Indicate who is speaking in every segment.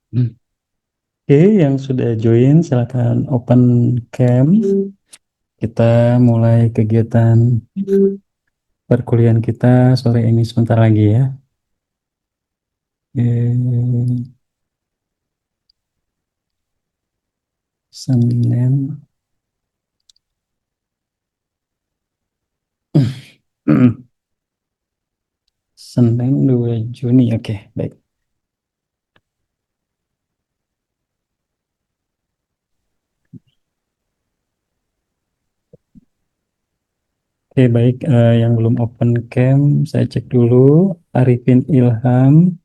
Speaker 1: Oke, yang sudah join silakan open cam. Kita mulai kegiatan perkuliahan kita sore ini sebentar lagi ya. Senin. Senin 2 Juni. Oke, baik. Oke, baik. Yang belum open cam, saya cek dulu. Arifin Ilham,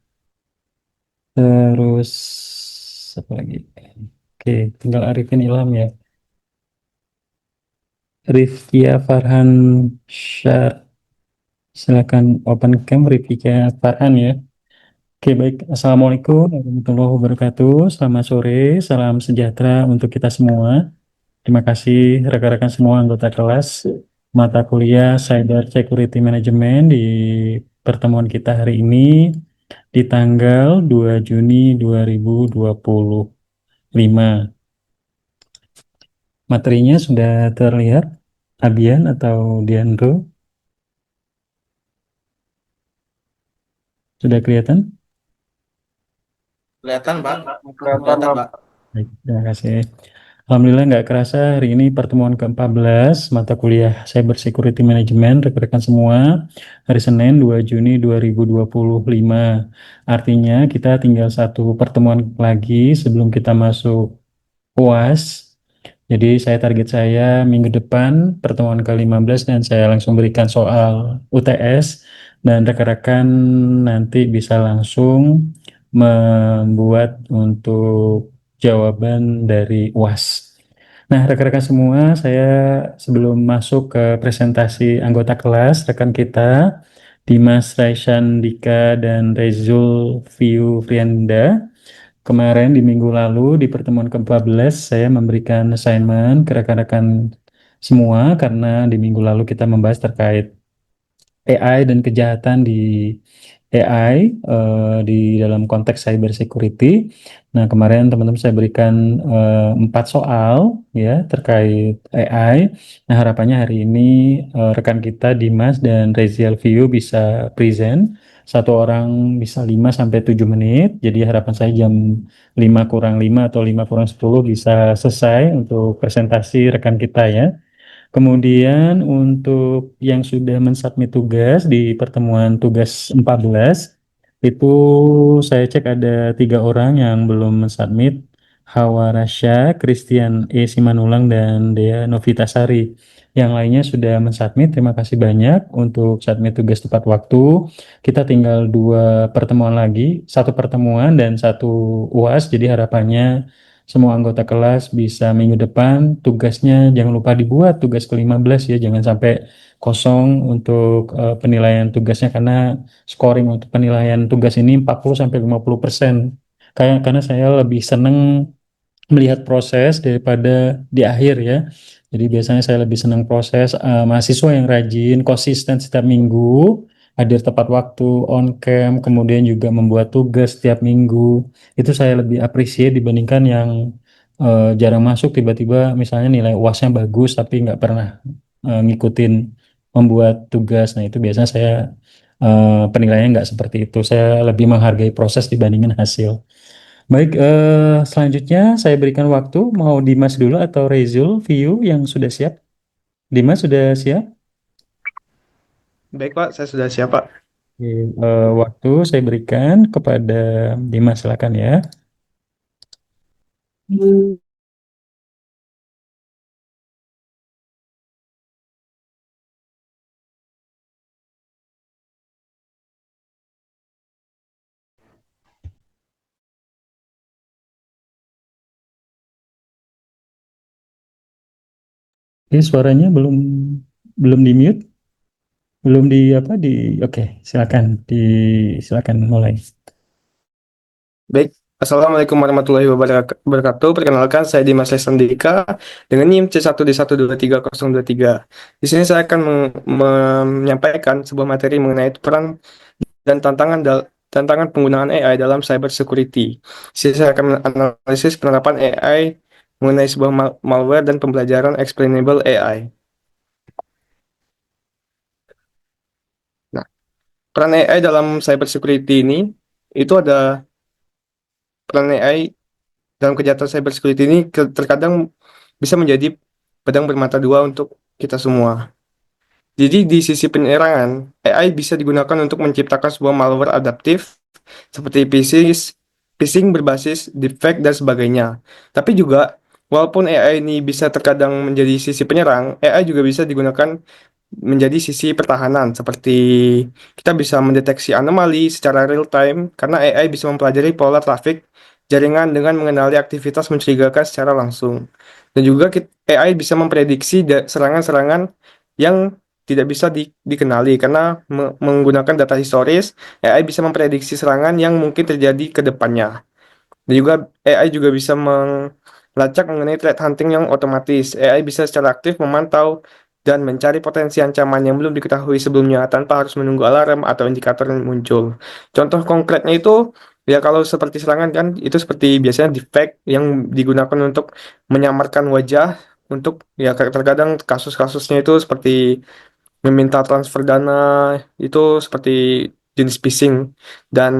Speaker 1: terus apa lagi? Oke, tinggal Arifin Ilham ya. Rifkia Farhan Syar, silakan open cam Rifkia Farhan ya. Oke, baik. Assalamualaikum warahmatullahi wabarakatuh. Selamat sore, salam sejahtera untuk kita semua. Terima kasih rekan-rekan semua anggota kelas mata kuliah Cyber Security Management di pertemuan kita hari ini di tanggal 2 Juni 2025. Materinya sudah terlihat, Abian atau Diandro? Sudah kelihatan?
Speaker 2: Kelihatan, Pak.
Speaker 3: Kelihatan,
Speaker 2: Kelihatan,
Speaker 3: Pak.
Speaker 2: Pak.
Speaker 1: Baik, terima kasih. Alhamdulillah nggak kerasa hari ini pertemuan ke-14 mata kuliah Cyber Security Management rekan-rekan semua hari Senin 2 Juni 2025. Artinya kita tinggal satu pertemuan lagi sebelum kita masuk UAS. Jadi saya minggu depan pertemuan ke-15 dan saya langsung berikan soal UTS dan rekan-rekan nanti bisa langsung membuat untuk jawaban dari UAS. Nah, rekan-rekan semua, saya sebelum masuk ke presentasi anggota kelas, rekan kita, Dimas Raisan Dika dan Rezul Viu Frianda, kemarin di minggu lalu di pertemuan ke-14 saya memberikan assignment ke rekan-rekan semua karena di minggu lalu kita membahas terkait AI dan kejahatan di AI di dalam konteks cyber security. Nah, kemarin teman-teman saya berikan 4 soal ya terkait AI. Nah, harapannya hari ini rekan kita Dimas dan Rezial View bisa present. Satu orang bisa 5 sampai 7 menit. Jadi harapan saya jam 5 kurang 5 atau 5 kurang 10 bisa selesai untuk presentasi rekan kita ya. Kemudian untuk yang sudah mensubmit tugas di pertemuan tugas 14, itu saya cek ada 3 orang yang belum mensubmit, Hawa Rasya, Christian E. Simanulang, dan Dea Novitasari. Yang lainnya sudah mensubmit, terima kasih banyak untuk submit tugas tepat waktu. Kita tinggal 2 pertemuan lagi, satu pertemuan dan satu UAS, jadi harapannya semua anggota kelas bisa minggu depan tugasnya jangan lupa dibuat tugas ke-15 ya, jangan sampai kosong untuk penilaian tugasnya karena scoring untuk penilaian tugas ini 40 sampai 50%. Karena saya lebih seneng melihat proses daripada di akhir ya. Jadi biasanya saya lebih senang proses mahasiswa yang rajin, konsisten setiap minggu, hadir tepat waktu, on cam, kemudian juga membuat tugas setiap minggu. Itu saya lebih appreciate dibandingkan yang jarang masuk tiba-tiba misalnya nilai UASnya bagus tapi nggak pernah ngikutin membuat tugas. Nah itu biasanya saya penilaiannya nggak seperti itu. Saya lebih menghargai proses dibandingkan hasil. Baik, selanjutnya saya berikan waktu. Mau Dimas dulu atau Rezul, View yang sudah siap? Dimas sudah siap?
Speaker 3: Baik, Pak. Saya sudah siap, Pak.
Speaker 1: Oke, waktu saya berikan kepada Dimas, silakan ya. Ini suaranya belum belum di mute, belum di apa di. Oke, silakan silakan mulai.
Speaker 3: Baik. Assalamualaikum warahmatullahi wabarakatuh. Perkenalkan, saya Dimas Lesandika dengan NIM C1D1230023. Di sini saya akan menyampaikan sebuah materi mengenai peran dan tantangan tantangan penggunaan AI dalam cyber security. Sisi saya akan menganalisis penerapan AI mengenai sebuah malware dan pembelajaran explainable AI. Nah, peran AI dalam cyber security ini itu ada peran AI dalam kejahatan cyber security ini terkadang bisa menjadi pedang bermata dua untuk kita semua. Jadi di sisi penyerangan, AI bisa digunakan untuk menciptakan sebuah malware adaptif seperti phishing berbasis deepfake dan sebagainya. Tapi juga, walaupun AI ini bisa terkadang menjadi sisi penyerang, AI juga bisa digunakan menjadi sisi pertahanan, seperti kita bisa mendeteksi anomali secara real time karena AI bisa mempelajari pola trafik jaringan dengan mengenali aktivitas mencurigakan secara langsung. Dan juga AI bisa memprediksi serangan-serangan yang tidak bisa dikenali karena menggunakan data historis, AI bisa memprediksi serangan yang mungkin terjadi ke depannya. Dan juga AI juga bisa melacak mengenai threat hunting yang otomatis. AI bisa secara aktif memantau dan mencari potensi ancaman yang belum diketahui sebelumnya tanpa harus menunggu alarm atau indikator yang muncul. Contoh konkretnya itu, ya kalau seperti serangan kan, itu seperti biasanya deepfake yang digunakan untuk menyamarkan wajah untuk ya terkadang kasus-kasusnya itu seperti meminta transfer dana itu seperti jenis phishing dan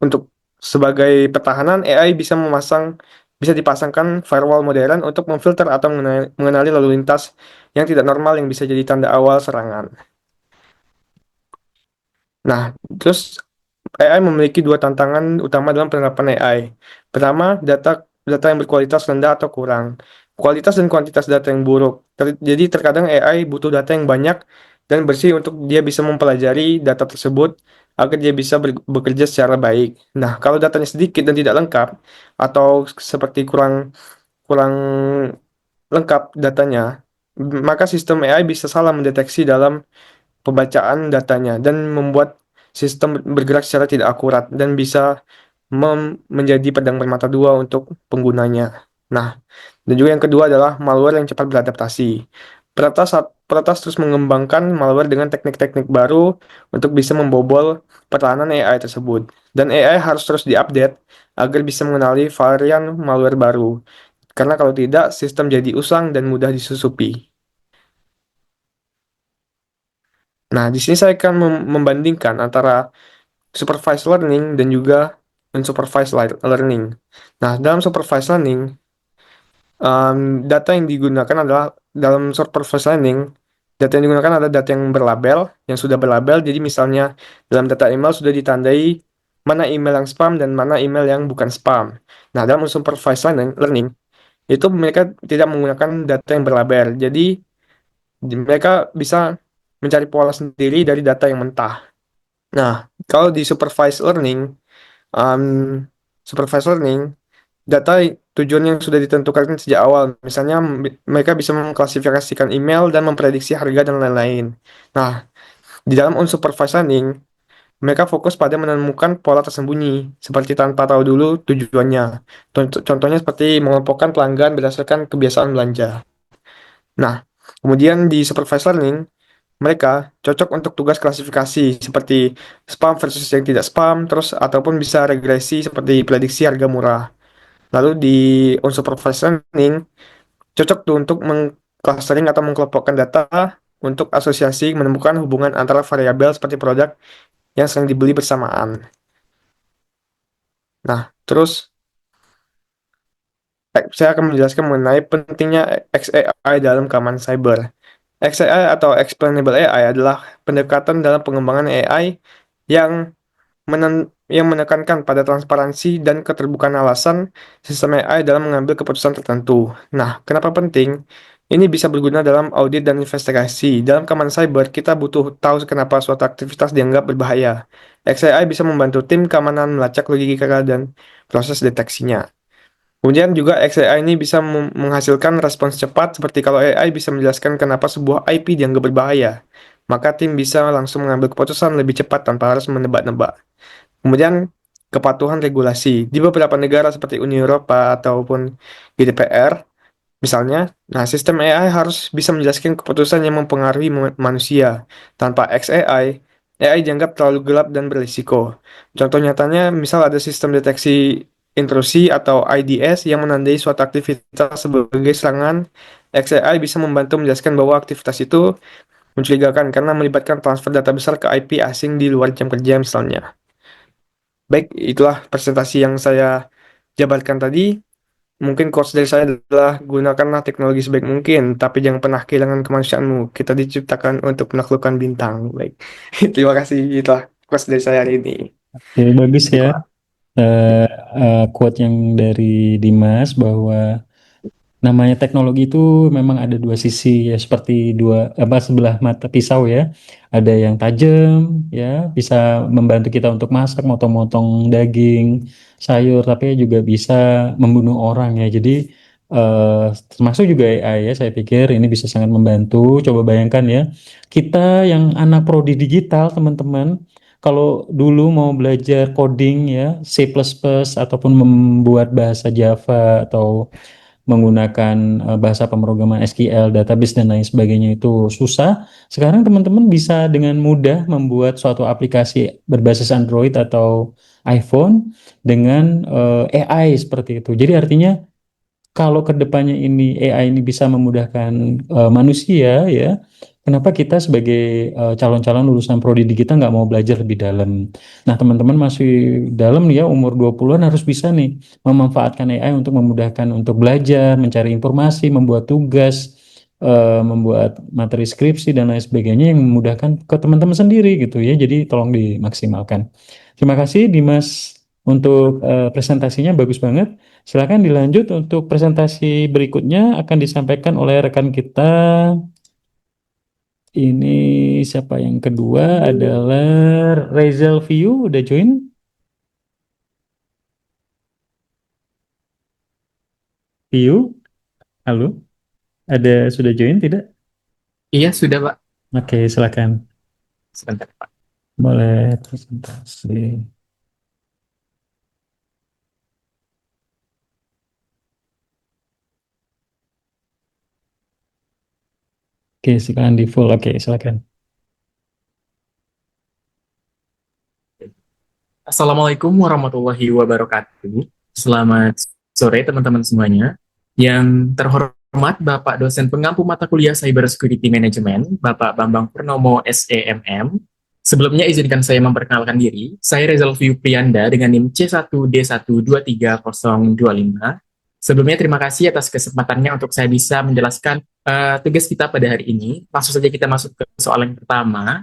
Speaker 3: untuk sebagai pertahanan AI bisa dipasangkan firewall modern untuk memfilter atau mengenali lalu lintas yang tidak normal yang bisa jadi tanda awal serangan. Nah, terus AI memiliki dua tantangan utama dalam penerapan AI. Pertama, data yang berkualitas rendah atau kurang. Kualitas dan kuantitas data yang buruk. Jadi terkadang AI butuh data yang banyak dan bersih untuk dia bisa mempelajari data tersebut agar dia bisa bekerja secara baik. Nah, kalau datanya sedikit dan tidak lengkap atau seperti kurang kurang lengkap datanya, maka sistem AI bisa salah mendeteksi dalam pembacaan datanya dan membuat sistem bergerak secara tidak akurat dan bisa menjadi pedang bermata dua untuk penggunanya. Nah, dan juga yang kedua adalah malware yang cepat beradaptasi. Peretas terus mengembangkan malware dengan teknik-teknik baru untuk bisa membobol pertahanan AI tersebut. Dan AI harus terus diupdate agar bisa mengenali varian malware baru. Karena kalau tidak, sistem jadi usang dan mudah disusupi. Nah, di sini saya akan membandingkan antara supervised learning dan juga unsupervised learning. Nah, dalam supervised learning, um, data yang digunakan adalah dalam supervised learning, data yang digunakan adalah data yang berlabel, yang sudah berlabel. Jadi misalnya dalam data email sudah ditandai mana email yang spam dan mana email yang bukan spam. Nah, dalam unsupervised learning itu mereka tidak menggunakan data yang berlabel. Jadi mereka bisa mencari pola sendiri dari data yang mentah. Nah, kalau di um, supervised learning, data tujuan yang sudah ditentukan sejak awal. Misalnya, mereka bisa mengklasifikasikan email dan memprediksi harga dan lain-lain. Nah, di dalam unsupervised learning, mereka fokus pada menemukan pola tersembunyi, seperti tanpa tahu dulu tujuannya. Contohnya seperti mengelompokkan pelanggan berdasarkan kebiasaan belanja. Nah, kemudian di supervised learning, mereka cocok untuk tugas klasifikasi seperti spam versus yang tidak spam, terus ataupun bisa regresi seperti prediksi harga murah. Lalu di unsupervised learning cocok tuh untuk mengclustering atau mengkelompokkan data untuk asosiasi menemukan hubungan antara variabel seperti produk yang sering dibeli bersamaan. Nah, terus saya akan menjelaskan mengenai pentingnya XAI dalam keamanan cyber. XAI atau Explainable AI adalah pendekatan dalam pengembangan AI yang yang menekankan pada transparansi dan keterbukaan alasan sistem AI dalam mengambil keputusan tertentu. Nah, kenapa penting? Ini bisa berguna dalam audit dan investigasi. Dalam keamanan cyber, kita butuh tahu kenapa suatu aktivitas dianggap berbahaya. XAI bisa membantu tim keamanan melacak logika dan proses deteksinya. Kemudian juga XAI ini bisa menghasilkan respons cepat seperti kalau AI bisa menjelaskan kenapa sebuah IP dianggap berbahaya, maka tim bisa langsung mengambil keputusan lebih cepat tanpa harus menebak-nebak. Kemudian kepatuhan regulasi. Di beberapa negara seperti Uni Eropa ataupun GDPR, misalnya, nah sistem AI harus bisa menjelaskan keputusan yang mempengaruhi manusia. Tanpa XAI, AI dianggap terlalu gelap dan berisiko. Contoh nyatanya, misal ada sistem deteksi intrusi atau IDS yang menandai suatu aktivitas sebagai serangan, XAI bisa membantu menjelaskan bahwa aktivitas itu mencurigakan karena melibatkan transfer data besar ke IP asing di luar jam kerja misalnya. Baik, itulah presentasi yang saya jabarkan tadi. Mungkin quotes dari saya adalah gunakanlah teknologi sebaik mungkin, tapi jangan pernah kehilangan kemanusiaanmu. Kita diciptakan untuk menaklukkan bintang. Baik, terima kasih. Itulah quotes dari saya hari ini.
Speaker 1: Oke, bagus ya.
Speaker 3: Baiklah.
Speaker 1: Eh, Quote yang dari Dimas bahwa namanya teknologi itu memang ada dua sisi ya, seperti dua apa sebelah mata pisau ya. Ada yang tajam ya, bisa membantu kita untuk masak, motong-motong daging, sayur, tapi juga bisa membunuh orang ya. Jadi eh, termasuk juga AI ya, saya pikir ini bisa sangat membantu. Coba bayangkan ya, kita yang anak prodi digital teman-teman, kalau dulu mau belajar coding ya, C++ ataupun membuat bahasa Java atau menggunakan bahasa pemrograman SQL, database dan lain sebagainya itu susah. Sekarang teman-teman bisa dengan mudah membuat suatu aplikasi berbasis Android atau iPhone dengan AI seperti itu. Jadi artinya kalau kedepannya ini AI ini bisa memudahkan manusia ya, kenapa kita sebagai calon-calon lulusan prodi kita nggak mau belajar lebih dalam? Nah, teman-teman masih dalam nih ya, umur 20-an harus bisa nih memanfaatkan AI untuk memudahkan untuk belajar, mencari informasi, membuat tugas, membuat materi skripsi dan lain sebagainya yang memudahkan ke teman-teman sendiri gitu ya. Jadi tolong dimaksimalkan. Terima kasih Dimas untuk presentasinya bagus banget. Silakan dilanjut untuk presentasi berikutnya akan disampaikan oleh rekan kita. Ini siapa yang kedua adalah Rizal View, udah join? View, halo, ada sudah join tidak?
Speaker 2: Iya, sudah, Pak.
Speaker 1: Oke, silakan.
Speaker 2: Sebentar, Pak.
Speaker 1: Boleh presentasi. Oke, silakan di full. Oke, silakan.
Speaker 2: Assalamualaikum warahmatullahi wabarakatuh. Selamat sore, teman-teman semuanya. Yang terhormat Bapak dosen pengampu mata kuliah Cyber Security Management, Bapak Bambang Purnomo SEMM. Sebelumnya izinkan saya memperkenalkan diri. Saya Rezal View Prianda dengan NIM C1D1230025. Sebelumnya terima kasih atas kesempatannya untuk saya bisa menjelaskan tugas kita pada hari ini. Langsung saja kita masuk ke soal yang pertama,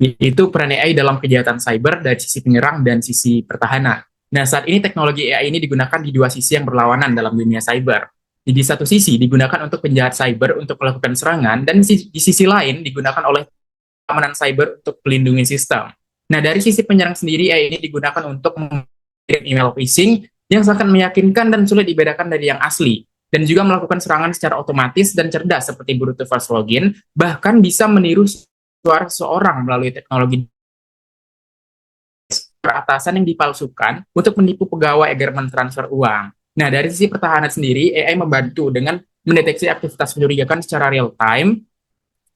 Speaker 2: yaitu peran AI dalam kejahatan cyber dari sisi penyerang dan sisi pertahanan. Nah, saat ini teknologi AI ini digunakan di dua sisi yang berlawanan dalam dunia cyber. Di satu sisi digunakan untuk penjahat cyber untuk melakukan serangan, dan di sisi lain digunakan oleh keamanan cyber untuk melindungi sistem. Nah, dari sisi penyerang sendiri, AI ini digunakan untuk mengirim email phishing yang sangat meyakinkan dan sulit dibedakan dari yang asli, dan juga melakukan serangan secara otomatis dan cerdas seperti brute force login, bahkan bisa meniru suara seseorang melalui teknologi peratasan yang dipalsukan untuk menipu pegawai agar mentransfer uang. Nah, dari sisi pertahanan sendiri, AI membantu dengan mendeteksi aktivitas mencurigakan secara real time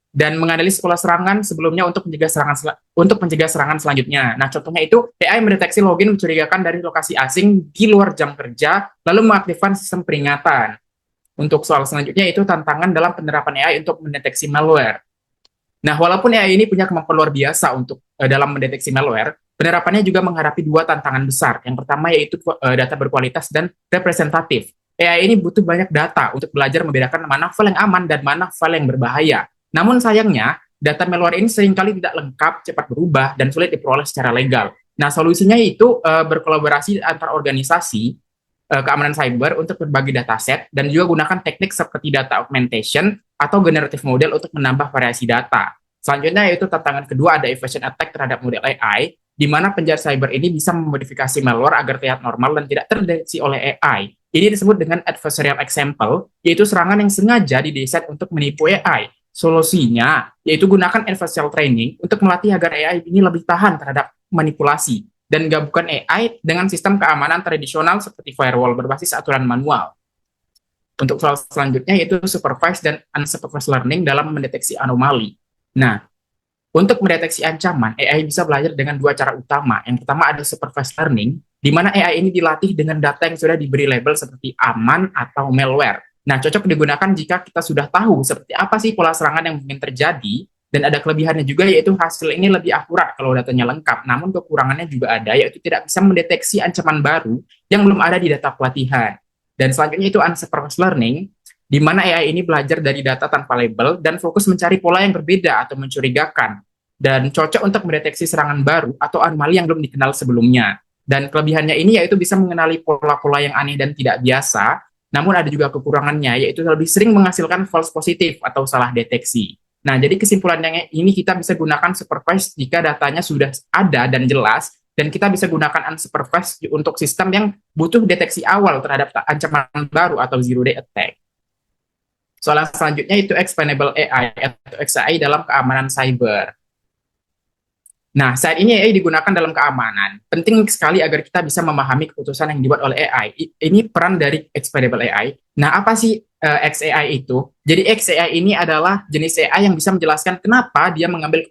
Speaker 2: dan menganalisis pola serangan sebelumnya untuk mencegah serangan selanjutnya. Nah, contohnya itu AI mendeteksi login mencurigakan dari lokasi asing di luar jam kerja, lalu mengaktifkan sistem peringatan. Untuk soal selanjutnya itu tantangan dalam penerapan AI untuk mendeteksi malware. Nah, walaupun AI ini punya kemampuan luar biasa untuk dalam mendeteksi malware, penerapannya juga menghadapi dua tantangan besar. Yang pertama yaitu data berkualitas dan representatif. AI ini butuh banyak data untuk belajar membedakan mana file yang aman dan mana file yang berbahaya. Namun sayangnya, data malware ini seringkali tidak lengkap, cepat berubah, dan sulit diperoleh secara legal. Nah, solusinya itu berkolaborasi antar organisasi keamanan cyber untuk berbagi dataset dan juga gunakan teknik seperti data augmentation atau generative model untuk menambah variasi data. Selanjutnya yaitu tantangan kedua ada evasion attack terhadap model AI, di mana penjahat cyber ini bisa memodifikasi malware agar terlihat normal dan tidak terdeteksi oleh AI. Ini disebut dengan adversarial example, yaitu serangan yang sengaja didesain untuk menipu AI. Solusinya yaitu gunakan adversarial training untuk melatih agar AI ini lebih tahan terhadap manipulasi dan gabungkan AI dengan sistem keamanan tradisional seperti firewall berbasis aturan manual. Untuk soal selanjutnya yaitu supervised dan unsupervised learning dalam mendeteksi anomali. Nah, untuk mendeteksi ancaman, AI bisa belajar dengan dua cara utama. Yang pertama ada supervised learning, di mana AI ini dilatih dengan data yang sudah diberi label seperti aman atau malware. Nah, cocok digunakan jika kita sudah tahu seperti apa sih pola serangan yang mungkin terjadi, dan ada kelebihannya juga yaitu hasil ini lebih akurat kalau datanya lengkap. Namun kekurangannya juga ada, yaitu tidak bisa mendeteksi ancaman baru yang belum ada di data pelatihan. Dan selanjutnya itu unsupervised learning, di mana AI ini belajar dari data tanpa label dan fokus mencari pola yang berbeda atau mencurigakan, dan cocok untuk mendeteksi serangan baru atau anomali yang belum dikenal sebelumnya. Dan kelebihannya ini yaitu bisa mengenali pola-pola yang aneh dan tidak biasa, namun ada juga kekurangannya, yaitu lebih sering menghasilkan false positif atau salah deteksi. Nah, jadi kesimpulannya ini kita bisa gunakan supervised jika datanya sudah ada dan jelas, dan kita bisa gunakan unsupervised untuk sistem yang butuh deteksi awal terhadap ancaman baru atau zero day attack. Soal selanjutnya itu explainable AI atau XAI dalam keamanan cyber. Nah, saat ini AI digunakan dalam keamanan. Penting sekali agar kita bisa memahami keputusan yang dibuat oleh AI. Ini peran dari explainable AI. Nah, apa sih XAI itu? Jadi XAI ini adalah jenis AI yang bisa menjelaskan kenapa dia mengambil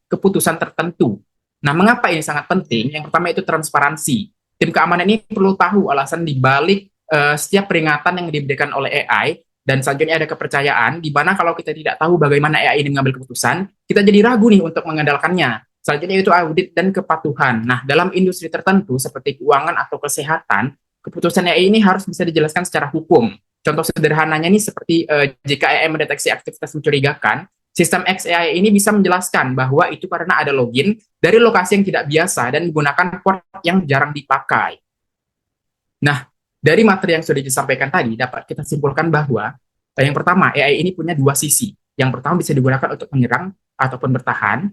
Speaker 2: keputusan tertentu. Nah, mengapa ini sangat penting? Yang pertama itu transparansi. Tim keamanan ini perlu tahu alasan dibalik setiap peringatan yang diberikan oleh AI. Dan selanjutnya ada kepercayaan, di mana kalau kita tidak tahu bagaimana AI ini mengambil keputusan, kita jadi ragu nih untuk mengandalkannya. Selanjutnya itu audit dan kepatuhan. Nah, dalam industri tertentu seperti keuangan atau kesehatan, keputusan AI ini harus bisa dijelaskan secara hukum. Contoh sederhananya ini seperti jika AI mendeteksi aktivitas mencurigakan, sistem XAI ini bisa menjelaskan bahwa itu karena ada login dari lokasi yang tidak biasa dan menggunakan port yang jarang dipakai. Nah, dari materi yang sudah disampaikan tadi, dapat kita simpulkan bahwa yang pertama, AI ini punya dua sisi. Yang pertama bisa digunakan untuk menyerang ataupun bertahan,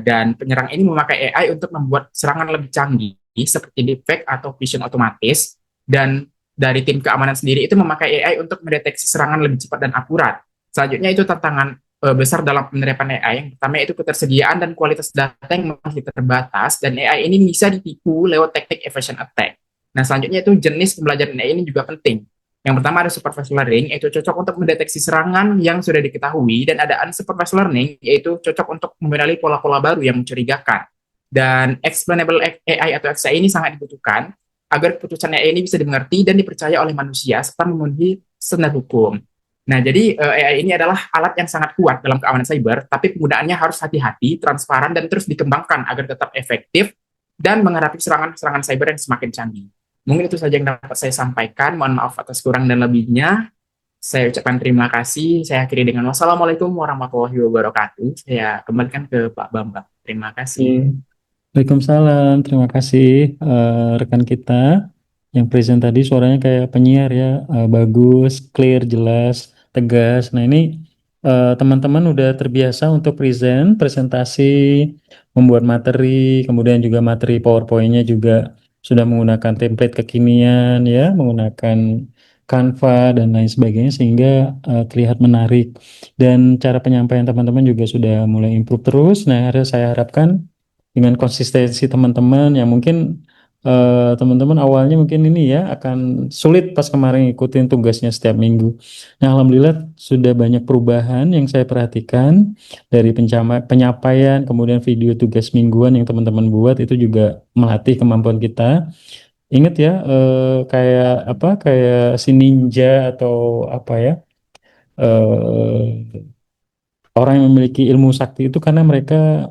Speaker 2: dan penyerang ini memakai AI untuk membuat serangan lebih canggih seperti deepfake atau vision otomatis, dan dari tim keamanan sendiri itu memakai AI untuk mendeteksi serangan lebih cepat dan akurat. Selanjutnya itu tantangan besar dalam penerapan AI. Yang pertama itu ketersediaan dan kualitas data yang masih terbatas, dan AI ini bisa ditipu lewat teknik evasion attack. Nah, selanjutnya itu jenis pembelajaran AI ini juga penting. Yang pertama ada supervised learning, yaitu cocok untuk mendeteksi serangan yang sudah diketahui, dan ada unsupervised learning, yaitu cocok untuk mengenali pola-pola baru yang mencurigakan. Dan explainable AI atau XAI ini sangat dibutuhkan agar keputusan AI ini bisa dimengerti dan dipercaya oleh manusia serta memenuhi standar hukum. Nah, jadi AI ini adalah alat yang sangat kuat dalam keamanan cyber, tapi penggunaannya harus hati-hati, transparan, dan terus dikembangkan agar tetap efektif dan menghadapi serangan-serangan cyber yang semakin canggih. Mungkin itu saja yang dapat saya sampaikan. Mohon maaf atas kurang dan lebihnya. Saya ucapkan terima kasih. Saya akhiri dengan wassalamualaikum warahmatullahi wabarakatuh. Saya kembalikan ke Pak Bambang. Terima kasih.
Speaker 1: Waalaikumsalam, terima kasih rekan kita yang present tadi, suaranya kayak penyiar ya, bagus, clear, jelas, tegas. Nah ini teman-teman udah terbiasa untuk presentasi, membuat materi, kemudian juga materi PowerPoint-nya juga sudah menggunakan template kekinian ya, menggunakan Canva dan lain sebagainya, sehingga terlihat menarik, dan cara penyampaian teman-teman juga sudah mulai improve terus. Nah, saya harapkan dengan konsistensi teman-teman yang mungkin teman-teman awalnya mungkin ini ya akan sulit pas kemarin ngikutin tugasnya setiap minggu. Nah, alhamdulillah sudah banyak perubahan yang saya perhatikan dari penyampaian, kemudian video tugas mingguan yang teman-teman buat itu juga melatih kemampuan kita. Ingat ya, kayak apa, kayak si ninja atau apa ya, eh, orang yang memiliki ilmu sakti itu karena mereka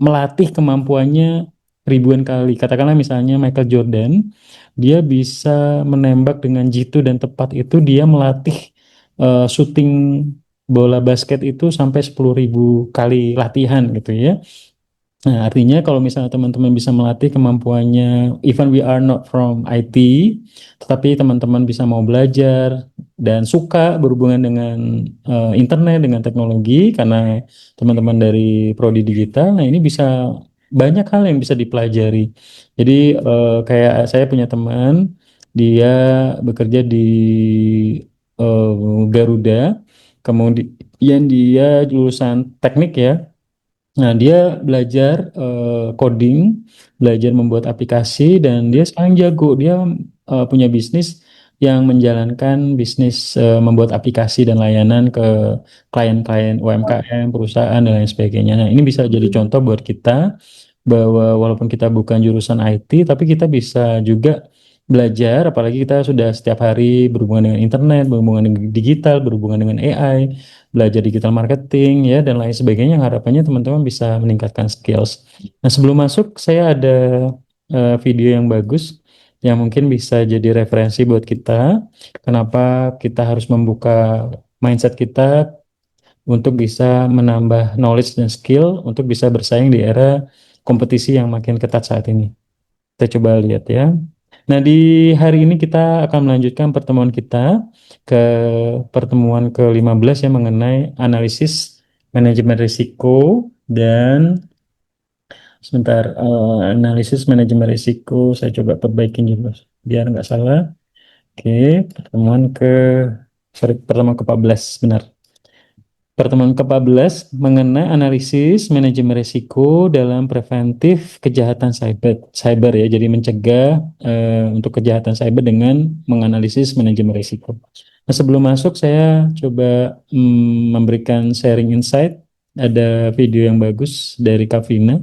Speaker 1: melatih kemampuannya ribuan kali. Katakanlah misalnya Michael Jordan, dia bisa menembak dengan jitu dan tepat, itu dia melatih syuting bola basket itu sampai 10.000 kali latihan gitu ya. Nah, artinya kalau misalnya teman-teman bisa melatih kemampuannya, even we are not from IT, tetapi teman-teman bisa mau belajar dan suka berhubungan dengan internet, dengan teknologi, karena teman-teman dari prodi digital, nah ini bisa banyak hal yang bisa dipelajari. Jadi kayak saya punya teman, dia bekerja di Garuda, kemudian dia lulusan teknik ya. Nah, dia belajar coding, belajar membuat aplikasi, dan dia sekarang jago. Dia punya bisnis yang menjalankan bisnis membuat aplikasi dan layanan ke klien-klien UMKM, perusahaan dan lain sebagainya. Nah, ini bisa jadi contoh buat kita bahwa walaupun kita bukan jurusan IT, tapi kita bisa juga belajar, apalagi kita sudah setiap hari berhubungan dengan internet, berhubungan dengan digital, berhubungan dengan AI, belajar digital marketing, ya, dan lain sebagainya, yang harapannya teman-teman bisa meningkatkan skills. Nah, sebelum masuk, saya ada video yang bagus yang mungkin bisa jadi referensi buat kita. Kenapa kita harus membuka mindset kita untuk bisa menambah knowledge dan skill untuk bisa bersaing di era kompetisi yang makin ketat saat ini. Kita coba lihat ya. Nah, di hari ini kita akan melanjutkan pertemuan kita ke pertemuan ke-15 yang mengenai analisis manajemen risiko dan sebentar, analisis manajemen risiko saya coba perbaikin juga biar nggak salah. Oke, pertemuan ke-14 benar. Pertemuan ke-14 mengenai analisis manajemen risiko dalam preventif kejahatan cyber ya. Jadi mencegah untuk kejahatan cyber dengan menganalisis manajemen risiko. Nah, sebelum masuk saya coba memberikan sharing insight. Ada video yang bagus dari Kavina.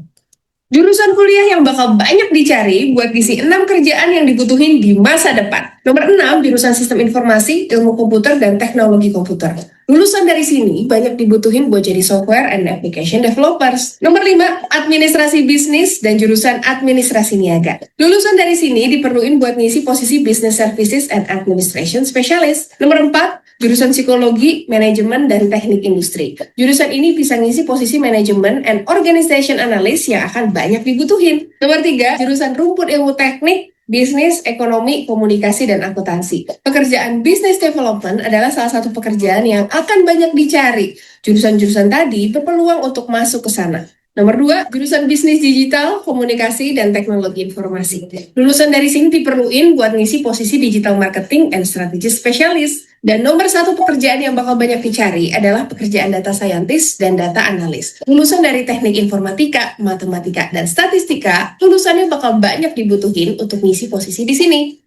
Speaker 4: Jurusan kuliah yang bakal banyak dicari buat ngisi 6 kerjaan yang dibutuhin di masa depan. Nomor 6, jurusan Sistem Informasi, Ilmu Komputer, dan Teknologi Komputer. Lulusan dari sini banyak dibutuhin buat jadi software and application developers. Nomor 5, Administrasi Bisnis dan jurusan Administrasi Niaga. Lulusan dari sini diperluin buat ngisi posisi Business Services and Administration Specialist. Nomor 4, jurusan Psikologi, Manajemen, dan Teknik Industri. Jurusan ini bisa ngisi posisi Manajemen and Organization Analyst yang akan banyak dibutuhin. Nomor 3, jurusan Rumput Ilmu Teknik, Bisnis, Ekonomi, Komunikasi, dan Akuntansi. Pekerjaan Business Development adalah salah satu pekerjaan yang akan banyak dicari. Jurusan-jurusan tadi berpeluang untuk masuk ke sana. Nomor 2, jurusan Bisnis Digital, Komunikasi, dan Teknologi Informasi. Lulusan dari sini diperluin buat ngisi posisi Digital Marketing and Strategy Specialist. Dan nomor 1 pekerjaan yang bakal banyak dicari adalah pekerjaan Data Scientist dan Data Analyst. Lulusan dari Teknik Informatika, Matematika, dan Statistika, lulusannya bakal banyak dibutuhin untuk ngisi posisi di sini.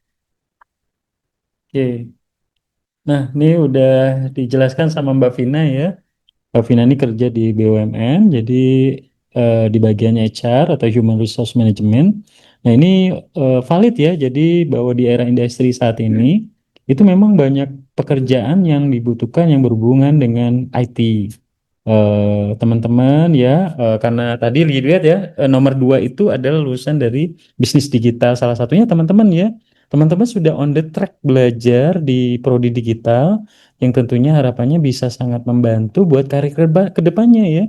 Speaker 1: Oke. Nah, ini udah dijelaskan sama Mbak Vina ya. Mbak Vina ini kerja di BUMN, jadi di bagian HR atau Human Resource Management. Nah, ini valid ya, jadi bahwa di era industri saat ini, itu memang banyak pekerjaan yang dibutuhkan yang berhubungan dengan IT. Teman-teman ya, karena tadi lihat ya, nomor 2 itu adalah lulusan dari bisnis digital. Salah satunya teman-teman ya. Teman-teman sudah on the track belajar di prodi digital yang tentunya harapannya bisa sangat membantu buat karir ke depannya ya.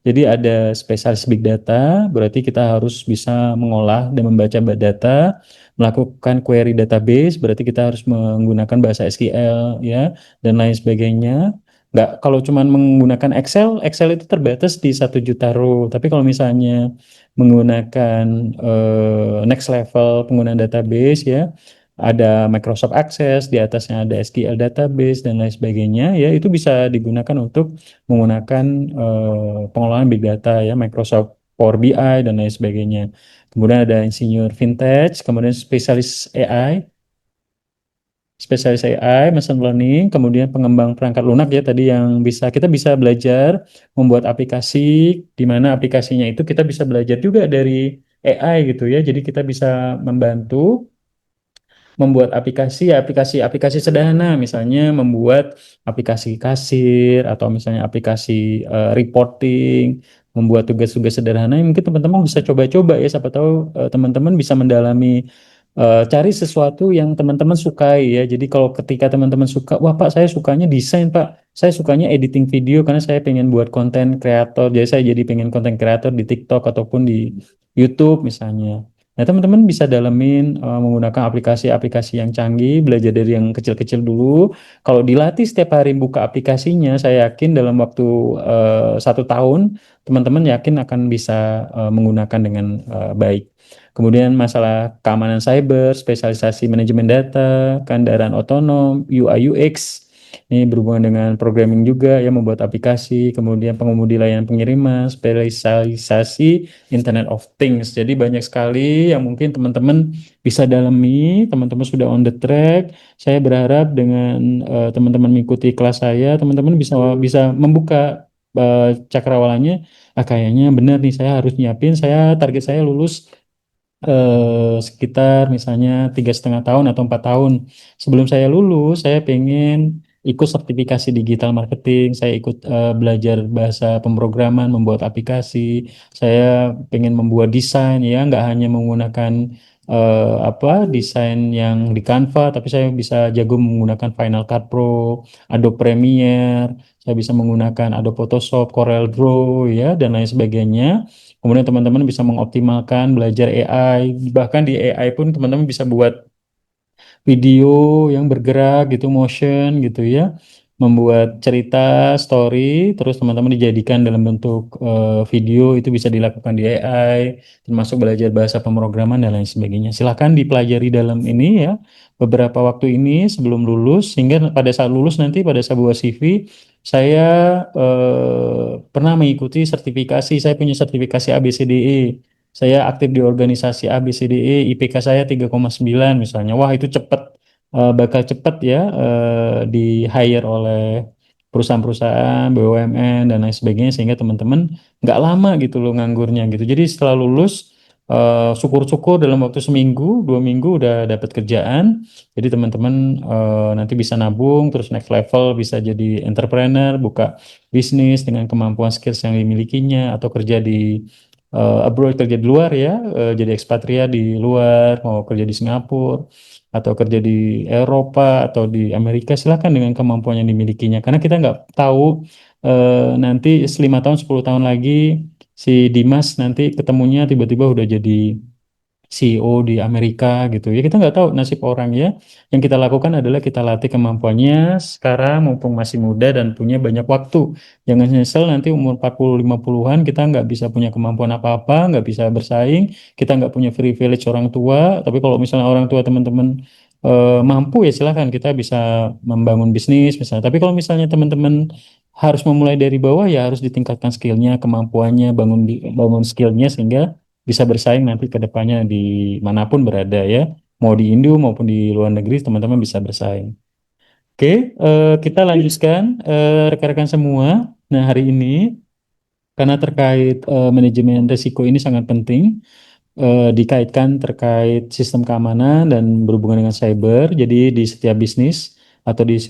Speaker 1: Jadi ada spesialis big data, berarti kita harus bisa mengolah dan membaca data, melakukan query database, berarti kita harus menggunakan bahasa SQL ya, dan lain sebagainya. Nggak, kalau cuma menggunakan Excel, Excel itu terbatas di 1 juta row. Tapi kalau misalnya menggunakan next level penggunaan database ya, ada Microsoft Access, di atasnya ada SQL database dan lain sebagainya ya, itu bisa digunakan untuk menggunakan pengolahan big data ya, Microsoft Power BI dan lain sebagainya. Kemudian ada insinyur vintage, kemudian spesialis AI, machine learning, kemudian pengembang perangkat lunak ya, tadi yang kita bisa belajar membuat aplikasi, di mana aplikasinya itu kita bisa belajar juga dari AI gitu ya. Jadi kita bisa membantu membuat aplikasi sederhana, misalnya membuat aplikasi kasir atau misalnya aplikasi reporting, membuat tugas-tugas sederhana yang mungkin teman-teman bisa coba-coba ya, siapa tahu teman-teman bisa mendalami, cari sesuatu yang teman-teman sukai ya. Jadi kalau ketika teman-teman suka, wah Pak saya sukanya desain Pak, saya sukanya editing video karena saya pengen buat konten kreator, jadi saya jadi pengen konten kreator di TikTok ataupun di YouTube misalnya. Nah, teman-teman bisa dalemin menggunakan aplikasi-aplikasi yang canggih, belajar dari yang kecil-kecil dulu. Kalau dilatih setiap hari buka aplikasinya, saya yakin dalam waktu 1 tahun, teman-teman yakin akan bisa menggunakan dengan baik. Kemudian masalah keamanan cyber, spesialisasi manajemen data, kendaraan otonom, UI UX, Ini berhubungan dengan programming juga ya, membuat aplikasi, kemudian pengemudi layanan pengiriman, spesialisasi Internet of Things. Jadi banyak sekali yang mungkin teman-teman bisa dalami, teman-teman sudah on the track. Saya berharap dengan teman-teman mengikuti kelas saya, teman-teman bisa bisa membuka cakrawalanya. Kayaknya benar nih, saya harus nyiapin. Target saya lulus sekitar misalnya 3,5 tahun atau 4 tahun. Sebelum saya lulus, saya pengen ikut sertifikasi digital marketing, saya ikut belajar bahasa pemrograman, membuat aplikasi, saya pengen membuat desain ya, nggak hanya menggunakan desain yang di Canva, tapi saya bisa jago menggunakan Final Cut Pro, Adobe Premiere, saya bisa menggunakan Adobe Photoshop, Corel Draw ya, dan lain sebagainya. Kemudian teman-teman bisa mengoptimalkan belajar AI, bahkan di AI pun teman-teman bisa buat video yang bergerak gitu, motion gitu ya, membuat cerita, story, terus teman-teman dijadikan dalam bentuk video, itu bisa dilakukan di AI, termasuk belajar bahasa pemrograman dan lain sebagainya. Silahkan dipelajari dalam ini ya, beberapa waktu ini sebelum lulus, sehingga pada saat lulus nanti pada sebuah CV, saya pernah mengikuti sertifikasi, saya punya sertifikasi ABCDE. Saya aktif di organisasi ABCDE, IPK saya 3,9 misalnya. Wah, itu cepat, bakal cepat ya di hire oleh perusahaan-perusahaan, BUMN dan lain sebagainya, sehingga teman-teman nggak lama gitu loh nganggurnya gitu. Jadi setelah lulus, syukur-syukur dalam waktu seminggu, 2 minggu udah dapat kerjaan. Jadi teman-teman nanti bisa nabung, terus next level bisa jadi entrepreneur, buka bisnis dengan kemampuan skills yang dimilikinya, atau kerja di abroad, kerja di luar ya, jadi ekspatriat di luar, mau kerja di Singapura atau kerja di Eropa atau di Amerika, silakan dengan kemampuan yang dimilikinya, karena kita nggak tahu nanti 5 tahun 10 tahun lagi si Dimas nanti ketemunya tiba-tiba udah jadi CEO di Amerika gitu ya, kita nggak tahu nasib orang ya. Yang kita lakukan adalah kita latih kemampuannya sekarang mumpung masih muda dan punya banyak waktu. Jangan nyesel nanti umur 40-50-an kita nggak bisa punya kemampuan apa-apa, nggak bisa bersaing, kita nggak punya privilege orang tua. Tapi kalau misalnya orang tua teman-teman mampu ya silahkan, kita bisa membangun bisnis misalnya. Tapi kalau misalnya teman-teman harus memulai dari bawah, ya harus ditingkatkan skillnya, kemampuannya, bangun skillnya, sehingga bisa bersaing nanti ke depannya di manapun berada ya, mau di Indo maupun di luar negeri, teman-teman bisa bersaing. Oke, kita lanjutkan rekan-rekan semua. Nah, hari ini karena terkait manajemen risiko ini sangat penting, dikaitkan terkait sistem keamanan dan berhubungan dengan cyber. Jadi di setiap bisnis atau di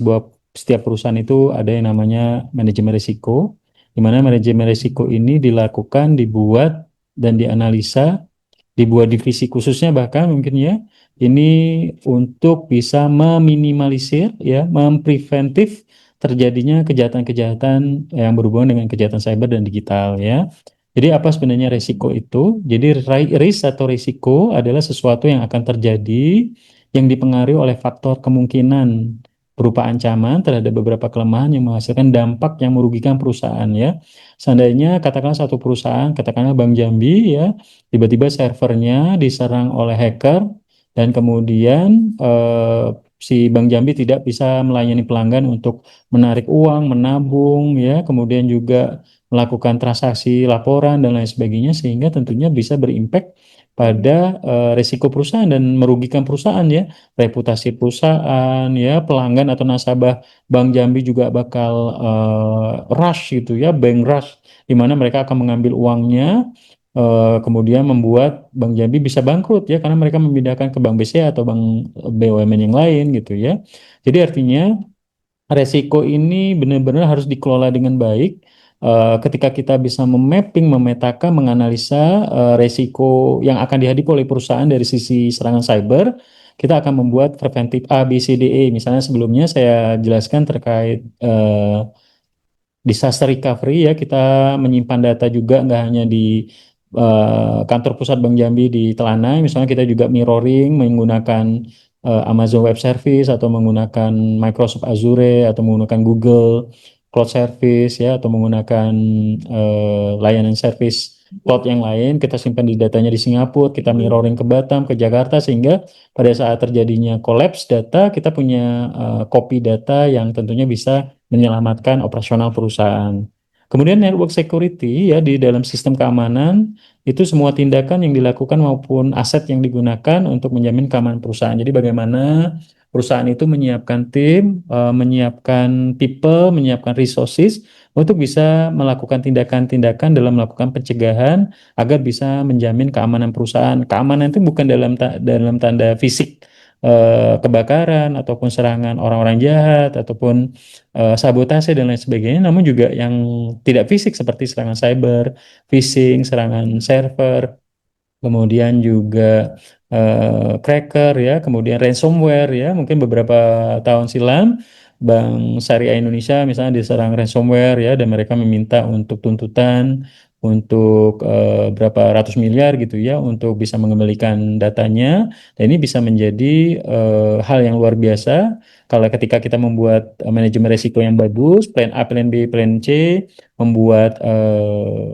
Speaker 1: setiap perusahaan itu ada yang namanya manajemen risiko, di mana manajemen risiko ini dibuat dan dianalisa, dibuat divisi khususnya bahkan mungkin ya, ini untuk bisa meminimalisir ya, mempreventif terjadinya kejahatan-kejahatan yang berhubungan dengan kejahatan cyber dan digital ya. Jadi apa sebenarnya risiko itu? Jadi risk atau risiko adalah sesuatu yang akan terjadi yang dipengaruhi oleh faktor kemungkinan berupa ancaman terhadap beberapa kelemahan yang menghasilkan dampak yang merugikan perusahaan ya. Seandainya katakanlah satu perusahaan, katakanlah Bank Jambi ya, tiba-tiba servernya diserang oleh hacker dan kemudian si Bank Jambi tidak bisa melayani pelanggan untuk menarik uang, menabung ya, kemudian juga melakukan transaksi laporan dan lain sebagainya, sehingga tentunya bisa berimpact pada risiko perusahaan dan merugikan perusahaan ya, reputasi perusahaan ya, pelanggan atau nasabah Bank Jambi juga bakal rush gitu ya, bank rush, di mana mereka akan mengambil uangnya, kemudian membuat Bank Jambi bisa bangkrut ya, karena mereka memindahkan ke Bank BCA atau Bank BUMN yang lain gitu ya. Jadi artinya resiko ini benar-benar harus dikelola dengan baik. Ketika kita bisa memetakan, menganalisa resiko yang akan dihadapi oleh perusahaan dari sisi serangan cyber, kita akan membuat preventif A, B, C, D, E. Misalnya sebelumnya saya jelaskan terkait disaster recovery ya, kita menyimpan data juga nggak hanya di kantor pusat Bank Jambi di Telanai, misalnya kita juga mirroring menggunakan Amazon Web Service atau menggunakan Microsoft Azure atau menggunakan Google Cloud Service ya, atau menggunakan layanan service cloud yang lain, kita simpan di datanya di Singapura, kita mirroring ke Batam, ke Jakarta, sehingga pada saat terjadinya collapse data, kita punya copy data yang tentunya bisa menyelamatkan operasional perusahaan. Kemudian network security ya, di dalam sistem keamanan itu semua tindakan yang dilakukan maupun aset yang digunakan untuk menjamin keamanan perusahaan. Jadi bagaimana perusahaan itu menyiapkan tim, menyiapkan people, menyiapkan resources untuk bisa melakukan tindakan-tindakan dalam melakukan pencegahan agar bisa menjamin keamanan perusahaan. Keamanan itu bukan dalam tanda fisik, kebakaran ataupun serangan orang-orang jahat ataupun sabotase dan lain sebagainya, namun juga yang tidak fisik seperti serangan cyber, phishing, serangan server, kemudian juga cracker ya, kemudian ransomware ya. Mungkin beberapa tahun silam Bank Syariah Indonesia misalnya diserang ransomware ya, dan mereka meminta untuk tuntutan untuk berapa ratus miliar gitu ya untuk bisa mengembalikan datanya. Dan ini bisa menjadi hal yang luar biasa kalau ketika kita membuat manajemen risiko yang bagus, plan A, plan B, plan C, membuat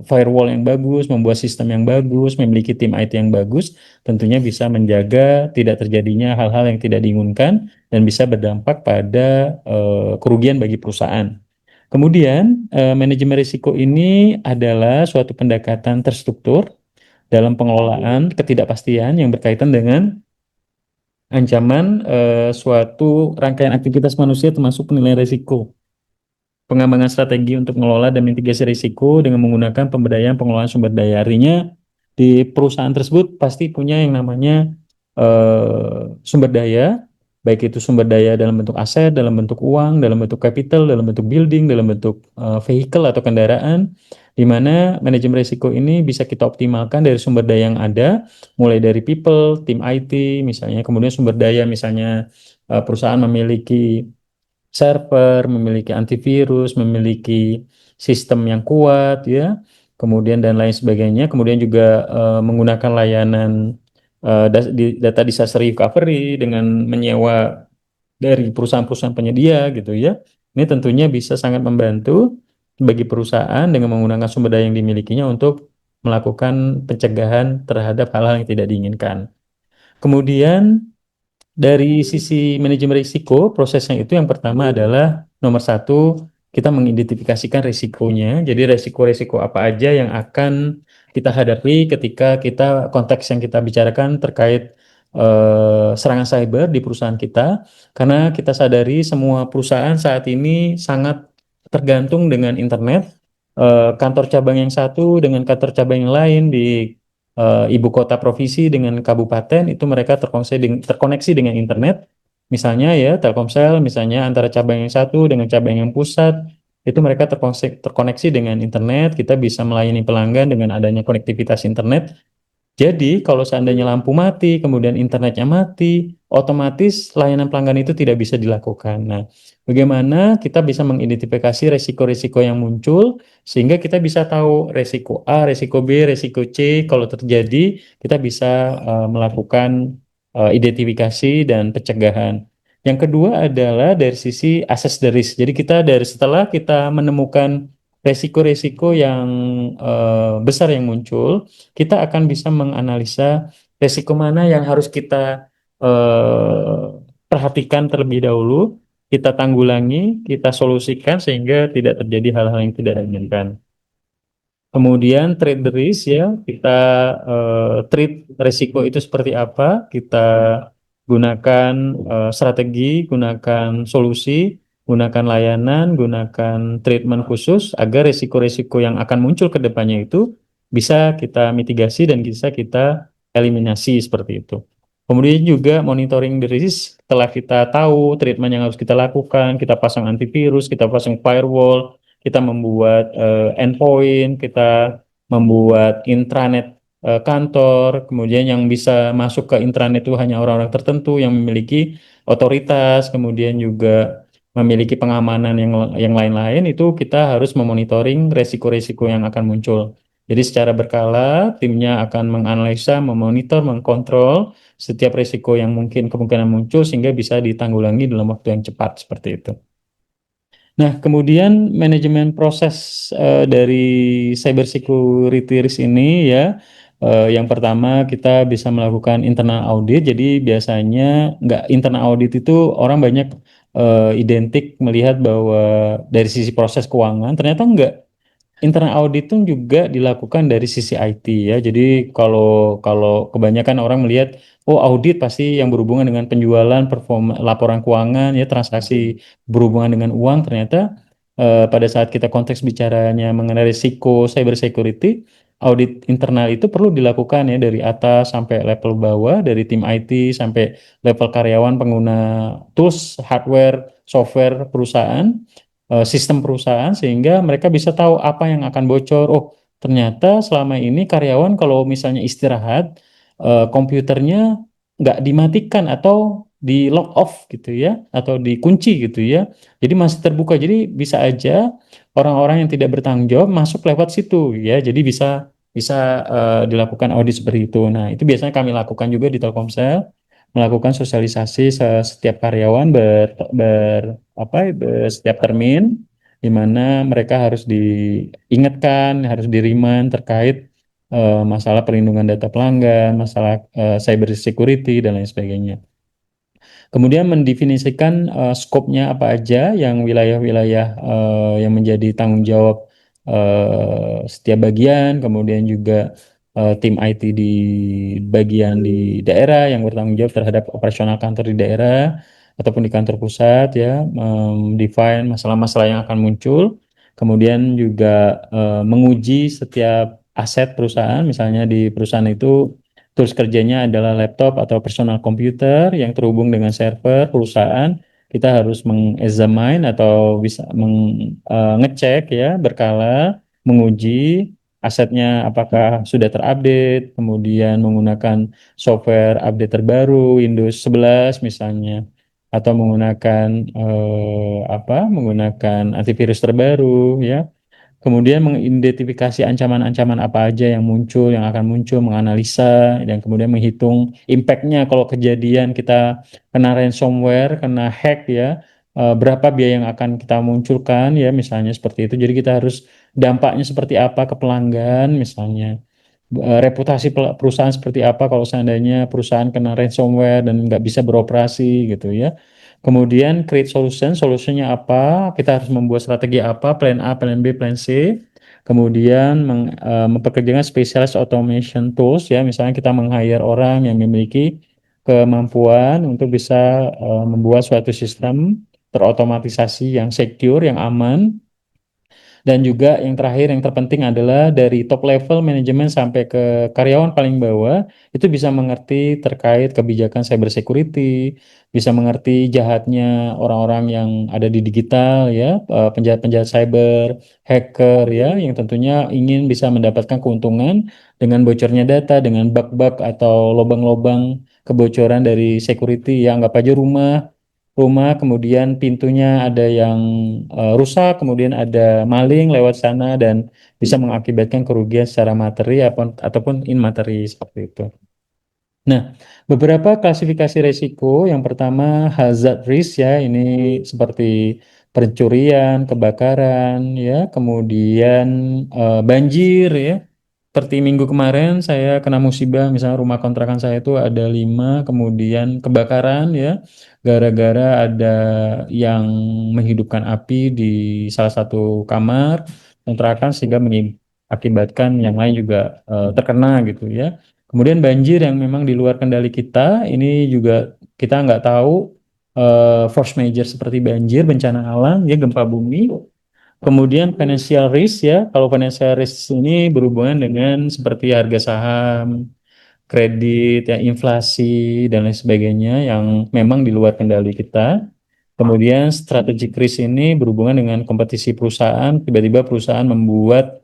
Speaker 1: firewall yang bagus, membuat sistem yang bagus, memiliki tim IT yang bagus, tentunya bisa menjaga tidak terjadinya hal-hal yang tidak diinginkan dan bisa berdampak pada kerugian bagi perusahaan. Kemudian, manajemen risiko ini adalah suatu pendekatan terstruktur dalam pengelolaan ketidakpastian yang berkaitan dengan ancaman suatu rangkaian aktivitas manusia termasuk penilaian risiko. Pengembangan strategi untuk mengelola dan mitigasi risiko dengan menggunakan pemberdayaan pengelolaan sumber daya. Artinya di perusahaan tersebut pasti punya yang namanya sumber daya, baik itu sumber daya dalam bentuk aset, dalam bentuk uang, dalam bentuk capital, dalam bentuk building, dalam bentuk vehicle atau kendaraan, di mana manajemen risiko ini bisa kita optimalkan dari sumber daya yang ada, mulai dari people, tim IT misalnya, kemudian sumber daya misalnya perusahaan memiliki server, memiliki antivirus, memiliki sistem yang kuat ya, kemudian dan lain sebagainya. Kemudian juga menggunakan layanan data disaster recovery dengan menyewa dari perusahaan-perusahaan penyedia gitu ya. Ini tentunya bisa sangat membantu bagi perusahaan dengan menggunakan sumber daya yang dimilikinya untuk melakukan pencegahan terhadap hal-hal yang tidak diinginkan. Kemudian dari sisi manajemen risiko, prosesnya itu yang pertama adalah nomor satu, kita mengidentifikasikan risikonya. Jadi risiko-risiko apa aja yang akan kita hadapi ketika kita konteks yang kita bicarakan terkait serangan cyber di perusahaan kita. Karena kita sadari semua perusahaan saat ini sangat tergantung dengan internet. Kantor cabang yang satu dengan kantor cabang yang lain di ibu kota provinsi dengan kabupaten itu mereka terkoneksi dengan internet. Misalnya ya Telkomsel, misalnya antara cabang yang satu dengan cabang yang pusat, itu mereka terkoneksi dengan internet. Kita bisa melayani pelanggan dengan adanya konektivitas internet. Jadi, kalau seandainya lampu mati, kemudian internetnya mati, otomatis layanan pelanggan itu tidak bisa dilakukan. Nah, bagaimana kita bisa mengidentifikasi resiko-resiko yang muncul, sehingga kita bisa tahu resiko A, resiko B, resiko C. Kalau terjadi, kita bisa melakukan identifikasi dan pencegahan. Yang kedua adalah dari sisi assess the risk. Jadi, setelah kita menemukan resiko-resiko yang besar yang muncul, kita akan bisa menganalisa resiko mana yang harus kita perhatikan terlebih dahulu, kita tanggulangi, kita solusikan sehingga tidak terjadi hal-hal yang tidak diinginkan. Kemudian trade the risk ya, kita treat resiko itu seperti apa, kita gunakan strategi, gunakan solusi, gunakan layanan, gunakan treatment khusus agar resiko-resiko yang akan muncul ke depannya itu bisa kita mitigasi dan bisa kita eliminasi seperti itu. Kemudian juga monitoring the risk, setelah kita tahu treatment yang harus kita lakukan, kita pasang antivirus, kita pasang firewall, kita membuat endpoint, kita membuat intranet kantor, kemudian yang bisa masuk ke intranet itu hanya orang-orang tertentu yang memiliki otoritas, kemudian juga memiliki pengamanan yang lain-lain, itu kita harus memonitoring resiko-resiko yang akan muncul. Jadi secara berkala timnya akan menganalisa, memonitor, mengkontrol setiap resiko yang mungkin kemungkinan muncul sehingga bisa ditanggulangi dalam waktu yang cepat seperti itu. Nah, kemudian manajemen proses dari cyber security risk ini ya, yang pertama kita bisa melakukan internal audit. Jadi biasanya nggak internal audit itu orang banyak identik melihat bahwa dari sisi proses keuangan, ternyata nggak. Internal audit itu juga dilakukan dari sisi IT ya. Jadi kalau kalau kebanyakan orang melihat, oh audit pasti yang berhubungan dengan penjualan, performa, laporan keuangan ya, transaksi berhubungan dengan uang. Ternyata pada saat kita konteks bicaranya mengenai risiko cyber security, audit internal itu perlu dilakukan ya dari atas sampai level bawah, dari tim IT sampai level karyawan pengguna tools, hardware, software perusahaan, sistem perusahaan, sehingga mereka bisa tahu apa yang akan bocor. Oh, ternyata selama ini karyawan kalau misalnya istirahat, komputernya nggak dimatikan atau di lock off gitu ya, atau dikunci gitu ya. Jadi masih terbuka. Jadi bisa aja orang-orang yang tidak bertanggung jawab masuk lewat situ ya. Jadi bisa bisa dilakukan audit seperti itu. Nah, itu biasanya kami lakukan juga di Telkomsel, melakukan sosialisasi setiap karyawan setiap termin, di mana mereka harus diingatkan, harus di-remind terkait masalah perlindungan data pelanggan, masalah cyber security dan lain sebagainya. Kemudian mendefinisikan skopnya apa aja yang wilayah-wilayah yang menjadi tanggung jawab setiap bagian, kemudian juga tim IT di bagian di daerah yang bertanggung jawab terhadap operasional kantor di daerah ataupun di kantor pusat ya, define masalah-masalah yang akan muncul, kemudian juga menguji setiap aset perusahaan, misalnya di perusahaan itu tools kerjanya adalah laptop atau personal computer yang terhubung dengan server perusahaan. Kita harus mengexamine atau bisa ngecek ya berkala, menguji asetnya apakah sudah terupdate, kemudian menggunakan software update terbaru Windows 11 misalnya, atau menggunakan menggunakan antivirus terbaru ya. Kemudian mengidentifikasi ancaman-ancaman apa aja yang muncul, yang akan muncul, menganalisa, dan kemudian menghitung impact-nya kalau kejadian kita kena ransomware, kena hack ya, berapa biaya yang akan kita munculkan ya, misalnya seperti itu. Jadi kita harus dampaknya seperti apa ke pelanggan, misalnya. Reputasi perusahaan seperti apa kalau seandainya perusahaan kena ransomware dan nggak bisa beroperasi gitu ya. Kemudian create solution, solusinya apa? Kita harus membuat strategi apa? Plan A, plan B, plan C. Kemudian mempekerjakan specialized automation tools ya. Misalnya kita meng-hire orang yang memiliki kemampuan untuk bisa membuat suatu sistem terotomatisasi yang secure, yang aman. Dan juga yang terakhir, yang terpenting adalah dari top level manajemen sampai ke karyawan paling bawah, itu bisa mengerti terkait kebijakan cyber security, bisa mengerti jahatnya orang-orang yang ada di digital, ya, penjahat-penjahat cyber, hacker, ya, yang tentunya ingin bisa mendapatkan keuntungan dengan bocornya data, dengan bug-bug atau lubang-lubang kebocoran dari security, ya, anggap aja rumah, kemudian pintunya ada yang rusak, kemudian ada maling lewat sana dan bisa mengakibatkan kerugian secara materi ataupun immateri seperti itu. Nah, beberapa klasifikasi risiko. Yang pertama hazard risk ya, ini seperti pencurian, kebakaran ya, kemudian banjir ya. Seperti minggu kemarin saya kena musibah, misalnya rumah kontrakan saya itu ada 5, kemudian kebakaran ya, gara-gara ada yang menghidupkan api di salah satu kamar kontrakan sehingga mengakibatkan yang lain juga terkena gitu ya. Kemudian banjir yang memang di luar kendali kita, ini juga kita nggak tahu force major seperti banjir, bencana alam, ya gempa bumi. Kemudian financial risk ya, kalau financial risk ini berhubungan dengan seperti harga saham, kredit, ya inflasi dan lain sebagainya yang memang di luar kendali kita. Kemudian strategic risk ini berhubungan dengan kompetisi perusahaan, tiba-tiba perusahaan membuat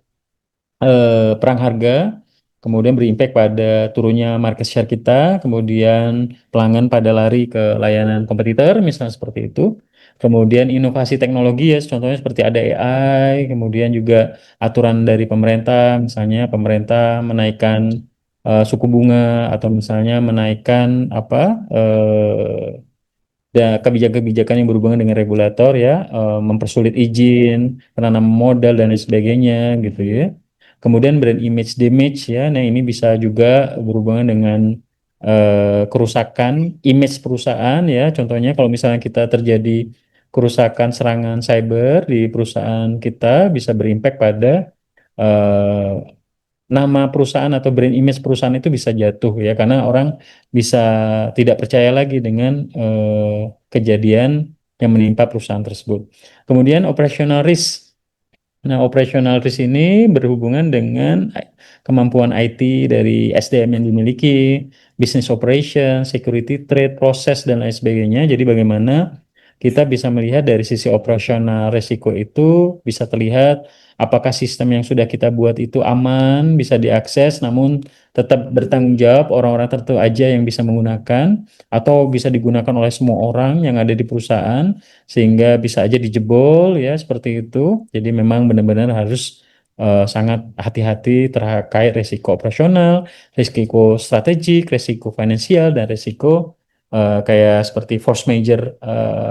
Speaker 1: perang harga, kemudian berimpact pada turunnya market share kita, kemudian pelanggan pada lari ke layanan kompetitor, misalnya seperti itu. Kemudian inovasi teknologi ya, contohnya seperti ada AI, kemudian juga aturan dari pemerintah, misalnya pemerintah menaikkan suku bunga atau misalnya menaikkan kebijakan-kebijakan yang berhubungan dengan regulator ya, mempersulit izin, penanam modal dan lain sebagainya gitu ya. Kemudian brand image damage ya, nah ini bisa juga berhubungan dengan kerusakan image perusahaan ya. Contohnya kalau misalnya kita terjadi kerusakan serangan cyber di perusahaan kita bisa berimpact pada eh, nama perusahaan atau brand image perusahaan itu bisa jatuh ya karena orang bisa tidak percaya lagi dengan kejadian yang menimpa perusahaan tersebut. Kemudian operational risk. Nah, operational risk ini berhubungan dengan kemampuan IT dari SDM yang dimiliki, business operation, security threat, proses, dan lain sebagainya. Jadi bagaimana kita bisa melihat dari sisi operasional risiko itu bisa terlihat apakah sistem yang sudah kita buat itu aman, bisa diakses, namun tetap bertanggung jawab orang-orang tertentu aja yang bisa menggunakan, atau bisa digunakan oleh semua orang yang ada di perusahaan sehingga bisa aja dijebol ya seperti itu. Jadi memang benar-benar harus sangat hati-hati terkait risiko operasional, risiko strategik, risiko finansial, dan risiko kayak seperti force major,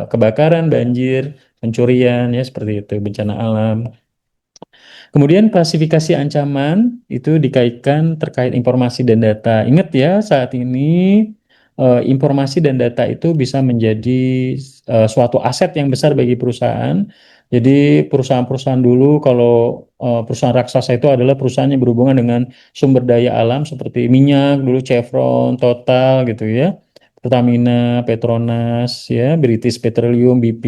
Speaker 1: kebakaran, banjir, pencurian ya seperti itu, bencana alam. Kemudian klasifikasi ancaman itu dikaitkan terkait informasi dan data. Ingat ya, saat ini informasi dan data itu bisa menjadi suatu aset yang besar bagi perusahaan. Jadi perusahaan-perusahaan dulu kalau perusahaan raksasa itu adalah perusahaan yang berhubungan dengan sumber daya alam seperti minyak, dulu Chevron, Total gitu ya. Pertamina, Petronas, ya, British Petroleum, BP.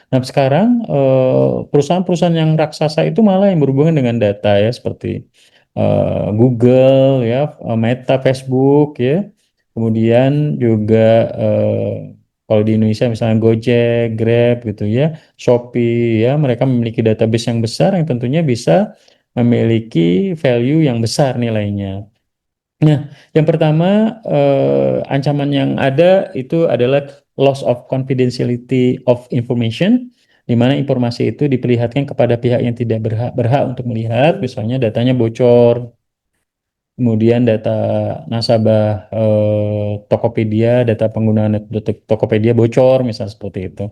Speaker 1: Nah, sekarang perusahaan-perusahaan yang raksasa itu malah yang berhubungan dengan data ya seperti Google ya, Meta, Facebook ya. Kemudian juga kalau di Indonesia misalnya Gojek, Grab gitu ya, Shopee ya, mereka memiliki database yang besar yang tentunya bisa memiliki value yang besar nilainya. Nah, yang pertama ancaman yang ada itu adalah loss of confidentiality of information, di mana informasi itu diperlihatkan kepada pihak yang tidak berhak untuk melihat, misalnya datanya bocor, kemudian data nasabah Tokopedia, data penggunaan Tokopedia bocor, misalnya seperti itu.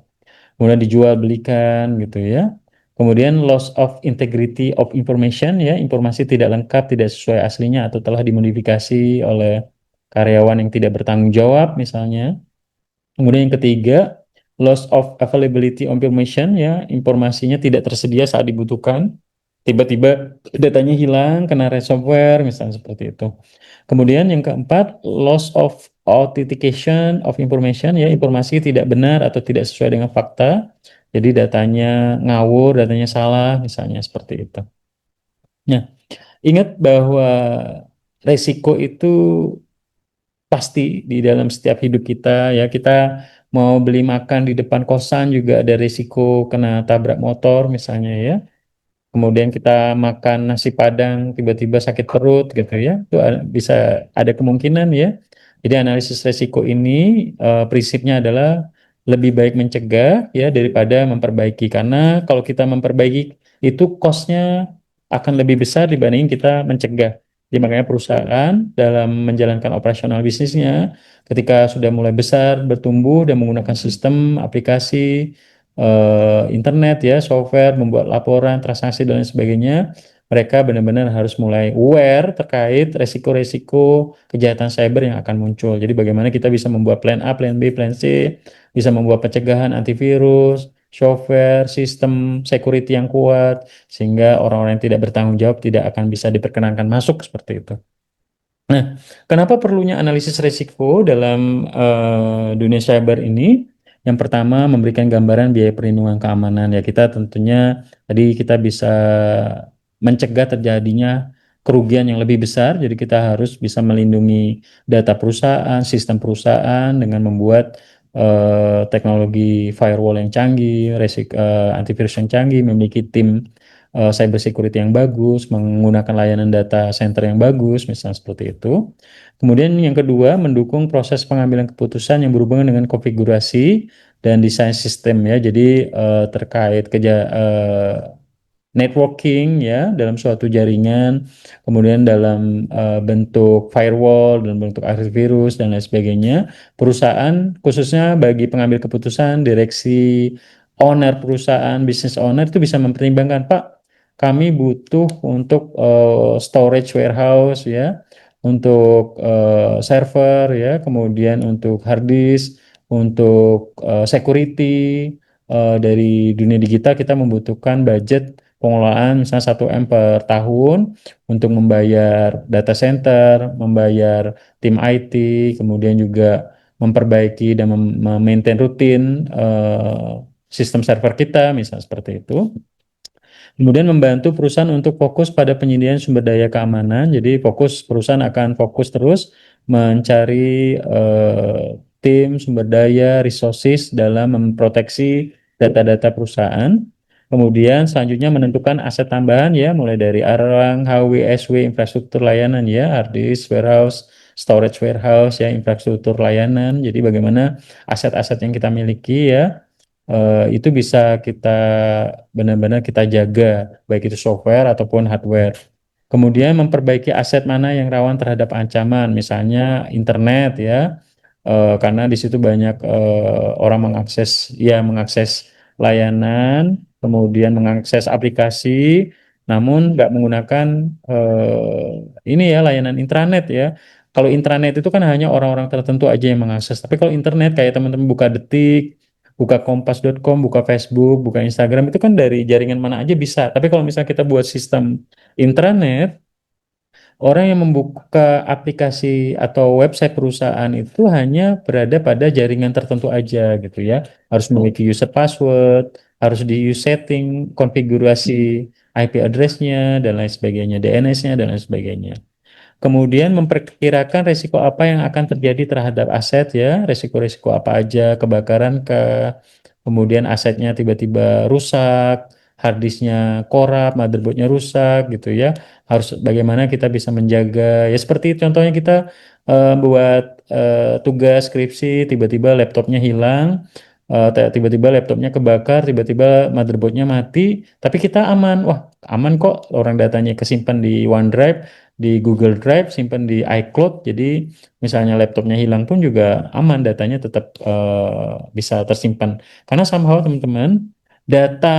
Speaker 1: Kemudian dijual belikan gitu ya. Kemudian loss of integrity of information ya, informasi tidak lengkap, tidak sesuai aslinya atau telah dimodifikasi oleh karyawan yang tidak bertanggung jawab misalnya. Kemudian yang ketiga, loss of availability of information ya, informasinya tidak tersedia saat dibutuhkan. Tiba-tiba datanya hilang, kena ransomware misalnya seperti itu. Kemudian yang keempat, loss of authentication of information ya, informasi tidak benar atau tidak sesuai dengan fakta. Jadi datanya ngawur, datanya salah misalnya seperti itu. Nah, ingat bahwa resiko itu pasti di dalam setiap hidup kita ya. Kita mau beli makan di depan kosan juga ada risiko kena tabrak motor misalnya ya. Kemudian kita makan nasi Padang tiba-tiba sakit perut gitu ya, itu bisa ada kemungkinan ya. Jadi analisis resiko ini prinsipnya adalah lebih baik mencegah ya daripada memperbaiki, karena kalau kita memperbaiki itu cost-nya akan lebih besar dibanding kita mencegah. Jadi makanya perusahaan dalam menjalankan operasional bisnisnya ketika sudah mulai besar, bertumbuh dan menggunakan sistem, aplikasi, internet ya, software, membuat laporan, transaksi dan lain sebagainya, mereka benar-benar harus mulai aware terkait resiko-resiko kejahatan cyber yang akan muncul. Jadi bagaimana kita bisa membuat plan A, plan B, plan C, bisa membuat pencegahan antivirus, software, sistem security yang kuat, sehingga orang-orang yang tidak bertanggung jawab tidak akan bisa diperkenankan masuk seperti itu. Nah, kenapa perlunya analisis risiko dalam dunia cyber ini? Yang pertama, memberikan gambaran biaya perlindungan keamanan. Ya, kita tentunya tadi kita bisa mencegah terjadinya kerugian yang lebih besar. Jadi kita harus bisa melindungi data perusahaan, sistem perusahaan dengan membuat teknologi firewall yang canggih, antivirus yang canggih, memiliki tim cyber security yang bagus, menggunakan layanan data center yang bagus, misalnya seperti itu. Kemudian yang kedua, mendukung proses pengambilan keputusan yang berhubungan dengan konfigurasi dan desain sistem ya. Jadi terkait networking ya dalam suatu jaringan, kemudian dalam bentuk firewall, dalam bentuk antivirus dan lain sebagainya. Perusahaan khususnya bagi pengambil keputusan, direksi, owner perusahaan, business owner itu bisa mempertimbangkan, Pak, kami butuh untuk storage warehouse ya, untuk server ya, kemudian untuk hard disk, untuk security dari dunia digital kita membutuhkan budget pengelolaan misalnya 1 M per tahun untuk membayar data center, membayar tim IT, kemudian juga memperbaiki dan memaintain rutin sistem server kita, misalnya seperti itu. Kemudian membantu perusahaan untuk fokus pada penyediaan sumber daya keamanan. Jadi perusahaan akan fokus terus mencari tim sumber daya, resources dalam memproteksi data-data perusahaan. Kemudian selanjutnya menentukan aset tambahan ya, mulai dari ARANG, HW, SW, infrastruktur layanan ya, hard disk, warehouse, storage warehouse ya, infrastruktur layanan. Jadi bagaimana aset-aset yang kita miliki ya, itu bisa kita benar-benar kita jaga, baik itu software ataupun hardware. Kemudian memperbaiki aset mana yang rawan terhadap ancaman, misalnya internet ya, karena di situ banyak orang mengakses layanan, kemudian mengakses aplikasi, namun nggak menggunakan ini ya layanan intranet ya. Kalau intranet itu kan hanya orang-orang tertentu aja yang mengakses. Tapi kalau internet kayak teman-teman buka Detik, buka kompas.com, buka Facebook, buka Instagram itu kan dari jaringan mana aja bisa. Tapi kalau misalnya kita buat sistem intranet, orang yang membuka aplikasi atau website perusahaan itu hanya berada pada jaringan tertentu aja gitu ya. Harus memiliki user password, harus di use setting, konfigurasi IP address-nya dan lain sebagainya, DNS-nya dan lain sebagainya. Kemudian memperkirakan resiko apa yang akan terjadi terhadap aset ya, resiko-resiko apa aja, kebakaran kemudian asetnya tiba-tiba rusak, hard disknya korup, motherboardnya rusak gitu ya. Harus bagaimana kita bisa menjaga ya seperti contohnya kita buat tugas skripsi, tiba-tiba laptopnya hilang, tiba-tiba laptopnya kebakar, tiba-tiba motherboardnya mati, tapi kita aman. Wah, aman kok, orang datanya kesimpan di OneDrive, di Google Drive, simpan di iCloud. Jadi misalnya laptopnya hilang pun juga aman, datanya tetap bisa tersimpan. Karena somehow teman-teman, data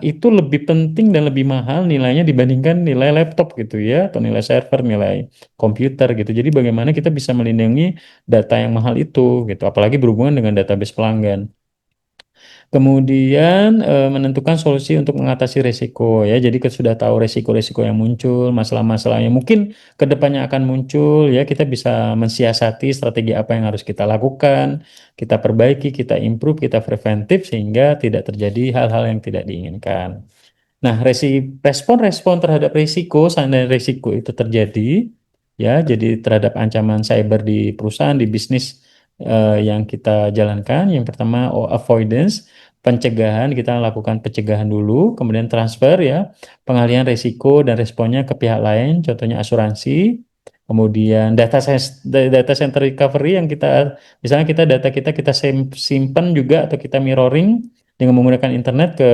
Speaker 1: itu lebih penting dan lebih mahal nilainya dibandingkan nilai laptop gitu ya, atau nilai server, nilai komputer gitu. Jadi bagaimana kita bisa melindungi data yang mahal itu gitu, apalagi berhubungan dengan database pelanggan. Kemudian menentukan solusi untuk mengatasi resiko ya. Jadi kita sudah tahu resiko-resiko yang muncul, masalah-masalah yang mungkin kedepannya akan muncul ya. Kita bisa mensiasati strategi apa yang harus kita lakukan, kita perbaiki, kita improve, kita preventif sehingga tidak terjadi hal-hal yang tidak diinginkan. Nah, respon-respon terhadap risiko, seandainya risiko itu terjadi, ya, jadi terhadap ancaman cyber di perusahaan, di bisnis yang kita jalankan. Yang pertama, avoidance, pencegahan, kita lakukan pencegahan dulu, kemudian transfer ya, pengalihan risiko dan responnya ke pihak lain, contohnya asuransi. Kemudian data center recovery yang kita, misalnya data kita simpan juga atau kita mirroring dengan menggunakan internet ke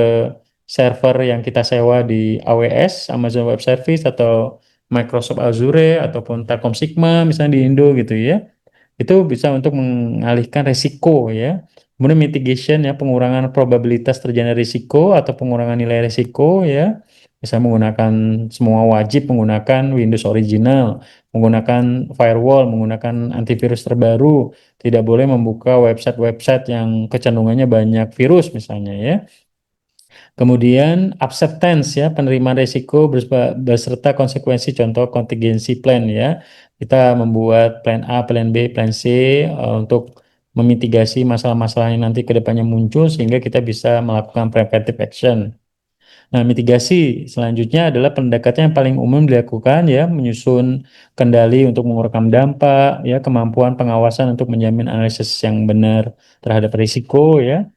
Speaker 1: server yang kita sewa di AWS, Amazon Web Service, atau Microsoft Azure, ataupun Telkom Sigma, misalnya di Indo gitu ya. Itu bisa untuk mengalihkan risiko ya. Kemudian mitigation ya, pengurangan probabilitas terjadinya risiko atau pengurangan nilai risiko ya. Bisa menggunakan, semua wajib menggunakan Windows original, menggunakan firewall, menggunakan antivirus terbaru, tidak boleh membuka website-website yang kecenderungannya banyak virus misalnya ya. Kemudian acceptance ya, penerimaan risiko beserta konsekuensi, contoh contingency plan ya. Kita membuat plan A, plan B, plan C untuk memitigasi masalah-masalah yang nanti ke depannya muncul sehingga kita bisa melakukan preventive action. Nah, mitigasi selanjutnya adalah pendekatan yang paling umum dilakukan ya, menyusun kendali untuk mengurangi dampak ya, kemampuan pengawasan untuk menjamin analisis yang benar terhadap risiko ya.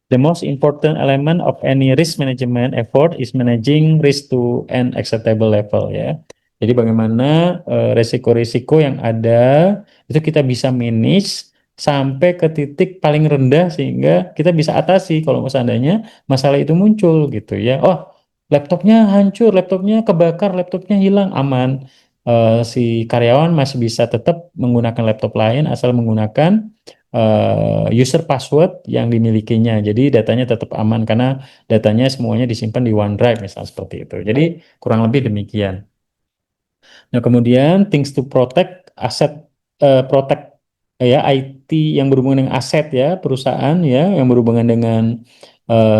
Speaker 1: The most important element of any risk management effort is managing risk to an acceptable level ya. Jadi bagaimana resiko-risiko yang ada itu kita bisa manage sampai ke titik paling rendah sehingga kita bisa atasi kalau seandainya masalah itu muncul gitu ya. Oh, laptopnya hancur, laptopnya kebakar, laptopnya hilang, aman. Si karyawan masih bisa tetap menggunakan laptop lain asal menggunakan user password yang dimilikinya. Jadi datanya tetap aman karena datanya semuanya disimpan di OneDrive misal seperti itu. Jadi kurang lebih demikian. Nah, kemudian things to protect aset, protect ya IT yang berhubungan dengan aset ya perusahaan ya yang berhubungan dengan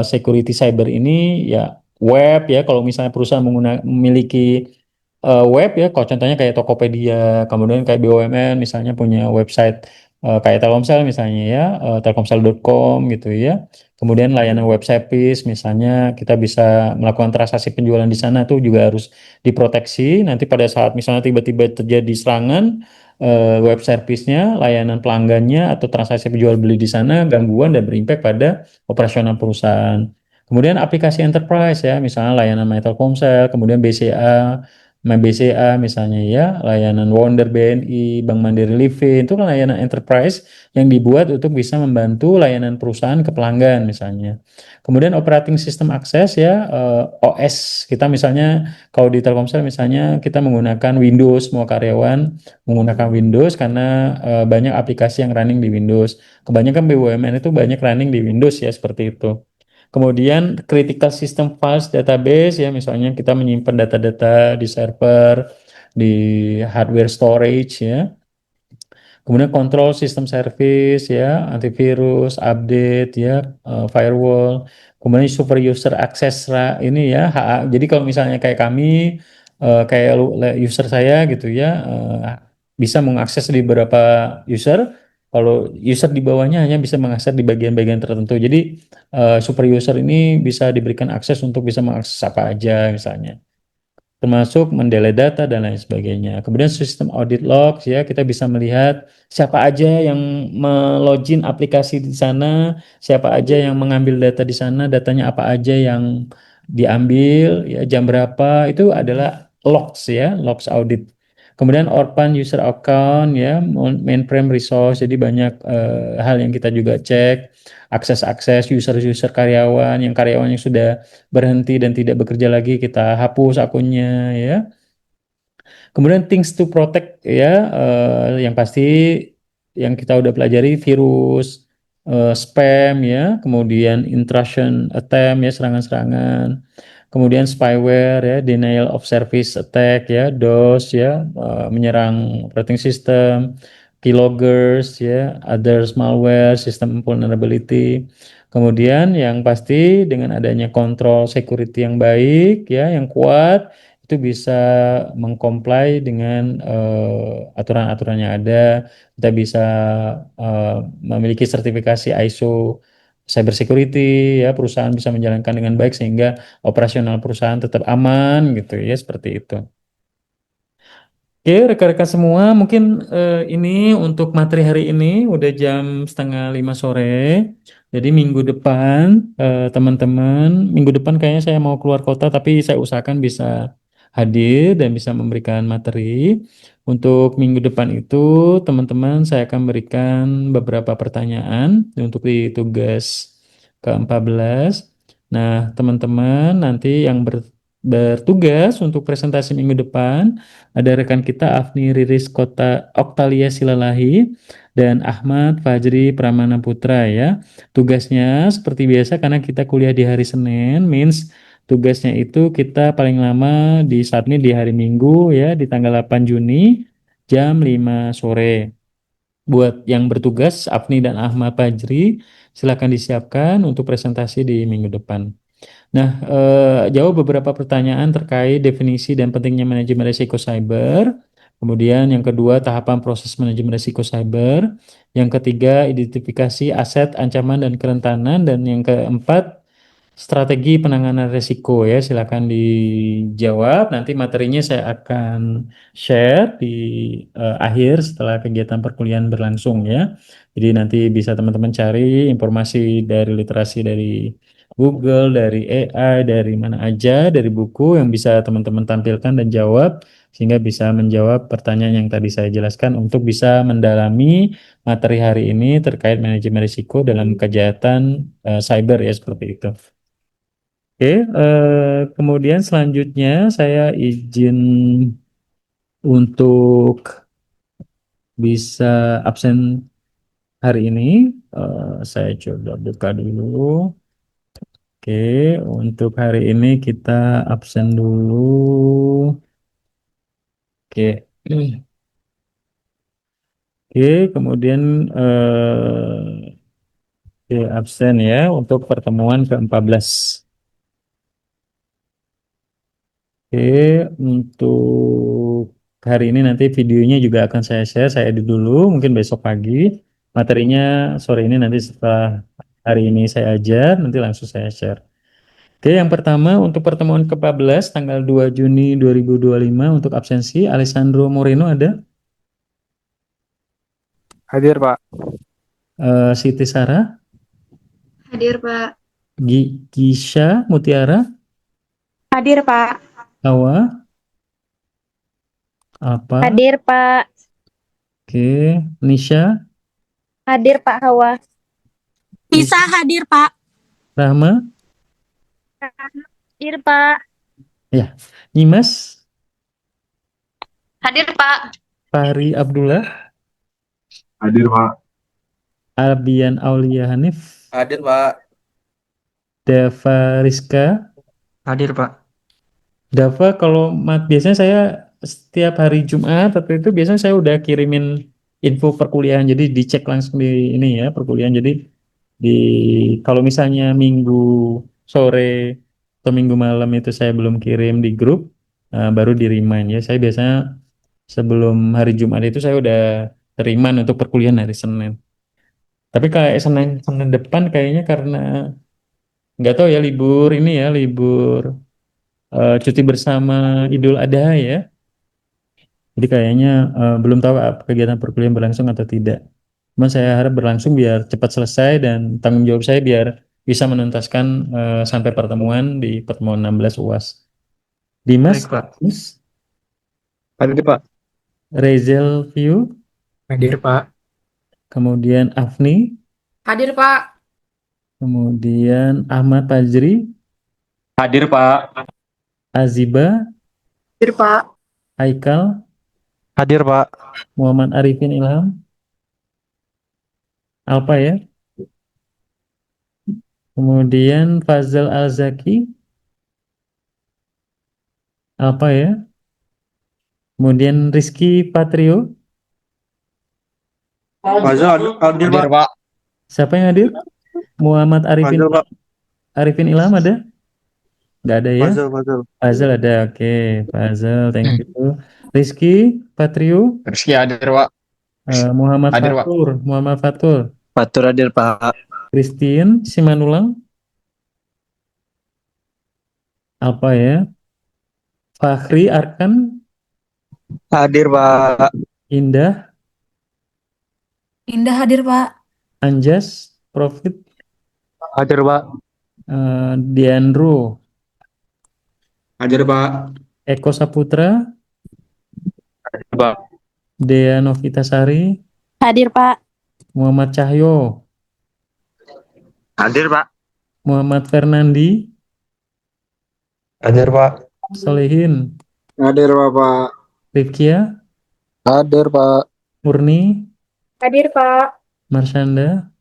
Speaker 1: security cyber ini ya web ya kalau misalnya perusahaan memiliki web ya kalau contohnya kayak Tokopedia kemudian kayak BUMN misalnya punya website kayak Telkomsel misalnya ya telkomsel.com gitu ya. Kemudian layanan web service misalnya kita bisa melakukan transaksi penjualan di sana tuh juga harus diproteksi. Nanti pada saat misalnya tiba-tiba terjadi serangan web service-nya, layanan pelanggannya atau transaksi penjual beli di sana gangguan dan berimpact pada operasional perusahaan. Kemudian aplikasi enterprise ya, misalnya layanan My Telkomsel, kemudian BCA, My BCA misalnya ya, layanan Wonder BNI, Bank Mandiri Livin, itu kan layanan enterprise yang dibuat untuk bisa membantu layanan perusahaan ke pelanggan misalnya. Kemudian operating system access ya, OS kita misalnya kalau di Telkomsel misalnya kita menggunakan Windows, semua karyawan menggunakan Windows karena banyak aplikasi yang running di Windows. Kebanyakan BUMN itu banyak running di Windows ya seperti itu. Kemudian critical system files database ya misalnya kita menyimpan data-data di server, di hardware storage ya. Kemudian kontrol sistem service ya, antivirus, update ya, firewall. Kemudian super user access ini ya, jadi kalau misalnya kayak kami, kayak user saya gitu ya, bisa mengakses di beberapa user. Kalau user di bawahnya hanya bisa mengakses di bagian-bagian tertentu. Jadi super user ini bisa diberikan akses untuk bisa mengakses apa aja misalnya termasuk mendelete data dan lain sebagainya. Kemudian sistem audit logs ya, kita bisa melihat siapa aja yang melogin aplikasi di sana, siapa aja yang mengambil data di sana, datanya apa aja yang diambil, ya jam berapa, itu adalah logs ya, logs audit. Kemudian Orphan user account ya, mainframe resource, jadi banyak hal yang kita juga cek, akses-akses user-user karyawan, yang karyawan yang sudah berhenti dan tidak bekerja lagi kita hapus akunnya ya. Kemudian things to protect ya yang pasti yang kita udah pelajari virus, spam ya, kemudian intrusion attempt ya serangan-serangan. Kemudian spyware ya, denial of service attack ya, DOS ya, menyerang operating system, keyloggers ya, others malware, system vulnerability. Kemudian yang pasti dengan adanya kontrol security yang baik ya, yang kuat itu bisa mengcomply dengan aturan-aturan yang ada. Kita bisa memiliki sertifikasi ISO cyber security ya, perusahaan bisa menjalankan dengan baik sehingga operasional perusahaan tetap aman gitu ya, seperti itu. Oke, rekan-rekan semua, mungkin ini untuk materi hari ini udah jam 4:30 sore. Jadi minggu depan, teman-teman, minggu depan kayaknya saya mau keluar kota, tapi saya usahakan bisa hadir dan bisa memberikan materi. Untuk minggu depan itu, teman-teman, saya akan berikan beberapa pertanyaan untuk di tugas ke-14. Nah, teman-teman, nanti yang bertugas untuk presentasi minggu depan ada rekan kita Afni Riris Kota Oktalia Silalahi dan Ahmad Fajri Pramana Putra ya. Tugasnya seperti biasa karena kita kuliah di hari Senin, means tugasnya itu kita paling lama di saat ini di hari Minggu ya di tanggal 8 Juni jam 5 sore. Buat yang bertugas Afni dan Ahmad Fajri silakan disiapkan untuk presentasi di minggu depan. Nah, jawab beberapa pertanyaan terkait definisi dan pentingnya manajemen risiko cyber. Kemudian yang kedua, tahapan proses manajemen risiko cyber. Yang ketiga, identifikasi aset, ancaman, dan kerentanan. Dan yang keempat, strategi penanganan risiko ya. Silakan dijawab. Nanti materinya saya akan share di akhir setelah kegiatan perkuliahan berlangsung ya. Jadi nanti bisa teman-teman cari informasi dari literasi dari Google, dari AI, dari mana aja, dari buku yang bisa teman-teman tampilkan dan jawab, sehingga bisa menjawab pertanyaan yang tadi saya jelaskan untuk bisa mendalami materi hari ini terkait manajemen risiko dalam kejahatan cyber ya, seperti itu. Oke, kemudian selanjutnya saya izin untuk bisa absen hari ini. Saya coba buka dulu. Oke, untuk hari ini kita absen dulu. Oke, oke, kemudian oke, absen ya untuk pertemuan ke-14. Oke, untuk hari ini nanti videonya juga akan saya share, saya edit dulu, mungkin besok pagi. Materinya sore ini nanti setelah hari ini saya ajar, nanti langsung saya share. Oke, yang pertama untuk pertemuan ke-14 tanggal 2 Juni 2025 untuk absensi, Alessandro Moreno ada,
Speaker 3: Hadir, Pak.
Speaker 1: Siti Sarah,
Speaker 5: Hadir, Pak.
Speaker 1: Gisha Mutiara,
Speaker 5: Hadir, Pak.
Speaker 1: Hawa, apa,
Speaker 5: Hadir, Pak.
Speaker 1: oke, Nisha,
Speaker 5: Hadir, Pak Hawa.
Speaker 6: Bisa hadir, Pak.
Speaker 1: Rahma,
Speaker 5: Hadir, Pak.
Speaker 1: ya, Nyimas,
Speaker 5: Hadir, Pak.
Speaker 1: Fahri Abdullah,
Speaker 7: Hadir, Pak.
Speaker 1: Albian Aulia Hanif,
Speaker 8: Hadir, Pak.
Speaker 1: Dava Rizka.
Speaker 8: Hadir, Pak.
Speaker 1: Dava, kalau biasanya saya setiap hari Jumat atau itu biasanya saya udah kirimin info perkuliahan, jadi dicek langsung di ini ya perkuliahan. Jadi di kalau misalnya Minggu sore atau Minggu malam itu saya belum kirim di grup, baru di remind ya. Saya biasanya sebelum hari Jumat itu saya udah remind untuk perkuliahan hari Senin. Tapi kayak Senin Senin depan kayaknya karena nggak tahu ya libur ini ya libur cuti bersama Idul Adha ya. Jadi kayaknya belum tahu kegiatan perkuliahan berlangsung atau tidak. Cuma saya harap berlangsung biar cepat selesai dan tanggung jawab saya biar bisa menuntaskan sampai pertemuan di pertemuan 16 UAS. Dimas,
Speaker 8: Baik, Pak.
Speaker 3: Hadir, Pak.
Speaker 1: Rezel View,
Speaker 8: Hadir, Pak.
Speaker 1: kemudian Afni,
Speaker 6: Hadir, Pak.
Speaker 1: kemudian Ahmad Fajri,
Speaker 7: Hadir, Pak.
Speaker 1: Aziba,
Speaker 5: Hadir, Pak.
Speaker 1: Haikal,
Speaker 8: Hadir, Pak.
Speaker 1: Muhammad Arifin Ilham, Alpa ya, kemudian Fazal Alzaki, Alpa ya, kemudian Rizky Patrio,
Speaker 7: Hadir,
Speaker 8: Hadir, Pak.
Speaker 1: siapa yang hadir? Muhammad Arifin
Speaker 3: Fazal, Pak.
Speaker 1: Arifin Ilham ada? Nggak ada ya?
Speaker 3: Fazal.
Speaker 1: Fazal ada, oke. Fazal, thank you. Rizky Patrio,
Speaker 8: Rizky hadir, Pak.
Speaker 1: Muhammad
Speaker 8: Hadir, Pak.
Speaker 1: Fatur, Muhammad Fatur,
Speaker 8: Fatur hadir, Pak.
Speaker 1: Christine Simanulang, apa ya? Fahri Arkan,
Speaker 8: Hadir, Pak.
Speaker 1: Indah,
Speaker 6: Indah hadir, Pak.
Speaker 1: Anjas, Profit,
Speaker 8: Hadir, Pak.
Speaker 1: Diandro,
Speaker 7: Hadir, Pak.
Speaker 1: Eko Saputra,
Speaker 7: Hadir, Pak.
Speaker 1: Dea Novitasari,
Speaker 5: Hadir, Pak.
Speaker 1: Muhammad Cahyo,
Speaker 7: Hadir, Pak.
Speaker 1: Muhammad Fernandi,
Speaker 8: Hadir, Pak.
Speaker 1: Solehin,
Speaker 7: Hadir, Bapak.
Speaker 1: Rifkia,
Speaker 8: Hadir, Pak.
Speaker 1: Murni,
Speaker 5: Hadir, Pak.
Speaker 1: Marshanda,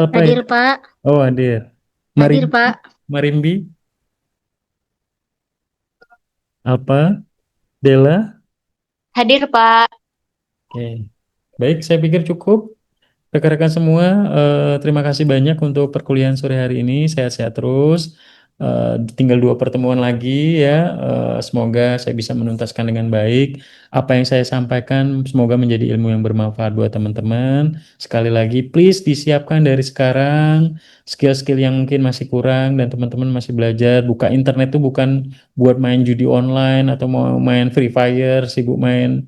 Speaker 1: apa ya?
Speaker 5: Hadir, Pak.
Speaker 1: Oh, hadir.
Speaker 5: Hadir, Pak.
Speaker 1: Marimbi, Alpa, Dela.
Speaker 5: Hadir, Pak.
Speaker 1: Oke. Baik, saya pikir cukup. Rekan-rekan semua, terima kasih banyak untuk perkuliahan sore hari ini. Sehat-sehat terus. Tinggal 2 pertemuan lagi ya. Semoga saya bisa menuntaskan dengan baik. Apa yang saya sampaikan semoga menjadi ilmu yang bermanfaat buat teman-teman. Sekali lagi, please disiapkan dari sekarang skill-skill yang mungkin masih kurang dan teman-teman masih belajar. Buka internet itu bukan buat main judi online atau mau main Free Fire, sibuk main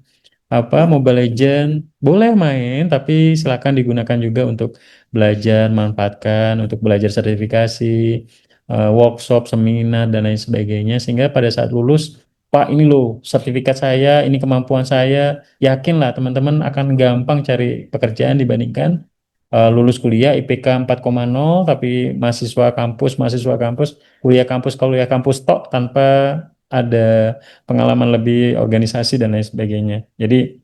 Speaker 1: Mobile Legend boleh main tapi silakan digunakan juga untuk belajar, manfaatkan untuk belajar sertifikasi, workshop, seminar dan lain sebagainya sehingga pada saat lulus, Pak ini loh sertifikat saya, ini kemampuan saya, yakinlah teman-teman akan gampang cari pekerjaan dibandingkan lulus kuliah IPK 4,0 tapi mahasiswa kampus kuliah kampus tok tanpa ada pengalaman lebih organisasi dan lain sebagainya. Jadi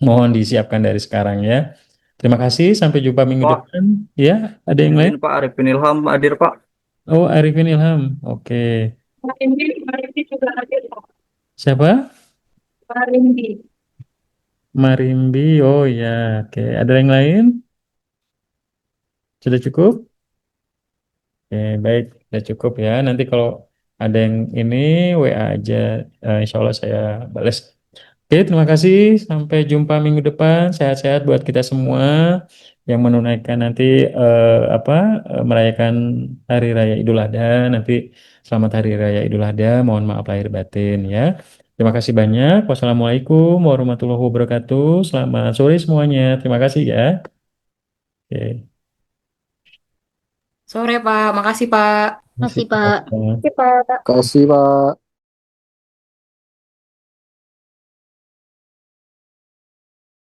Speaker 1: mohon disiapkan dari sekarang ya. Terima kasih, sampai jumpa minggu
Speaker 8: Pak.
Speaker 1: depan. Ya, ada yang lain?
Speaker 8: Pak Arifin Ilham hadir Pak.
Speaker 1: Oh, Arifin Ilham. Oke. Siapa? Marimbi. Oh ya, oke. Ada yang lain? Sudah cukup? Oke, baik. Sudah cukup ya. Nanti kalau ada yang ini, WA aja. Insya Allah saya balas. Oke, terima kasih. Sampai jumpa minggu depan. Sehat-sehat buat kita semua yang menunaikan nanti merayakan Hari Raya Idul Adha. Nanti selamat Hari Raya Idul Adha. Mohon maaf lahir batin ya. Terima kasih banyak. Wassalamualaikum warahmatullahi wabarakatuh. Selamat sore semuanya. Terima kasih ya. Oke.
Speaker 6: Sore, Pak. Makasih, Pak.
Speaker 1: Terima kasih,
Speaker 5: Makasih, Pak.
Speaker 1: Pak.
Speaker 8: Kasih Pak.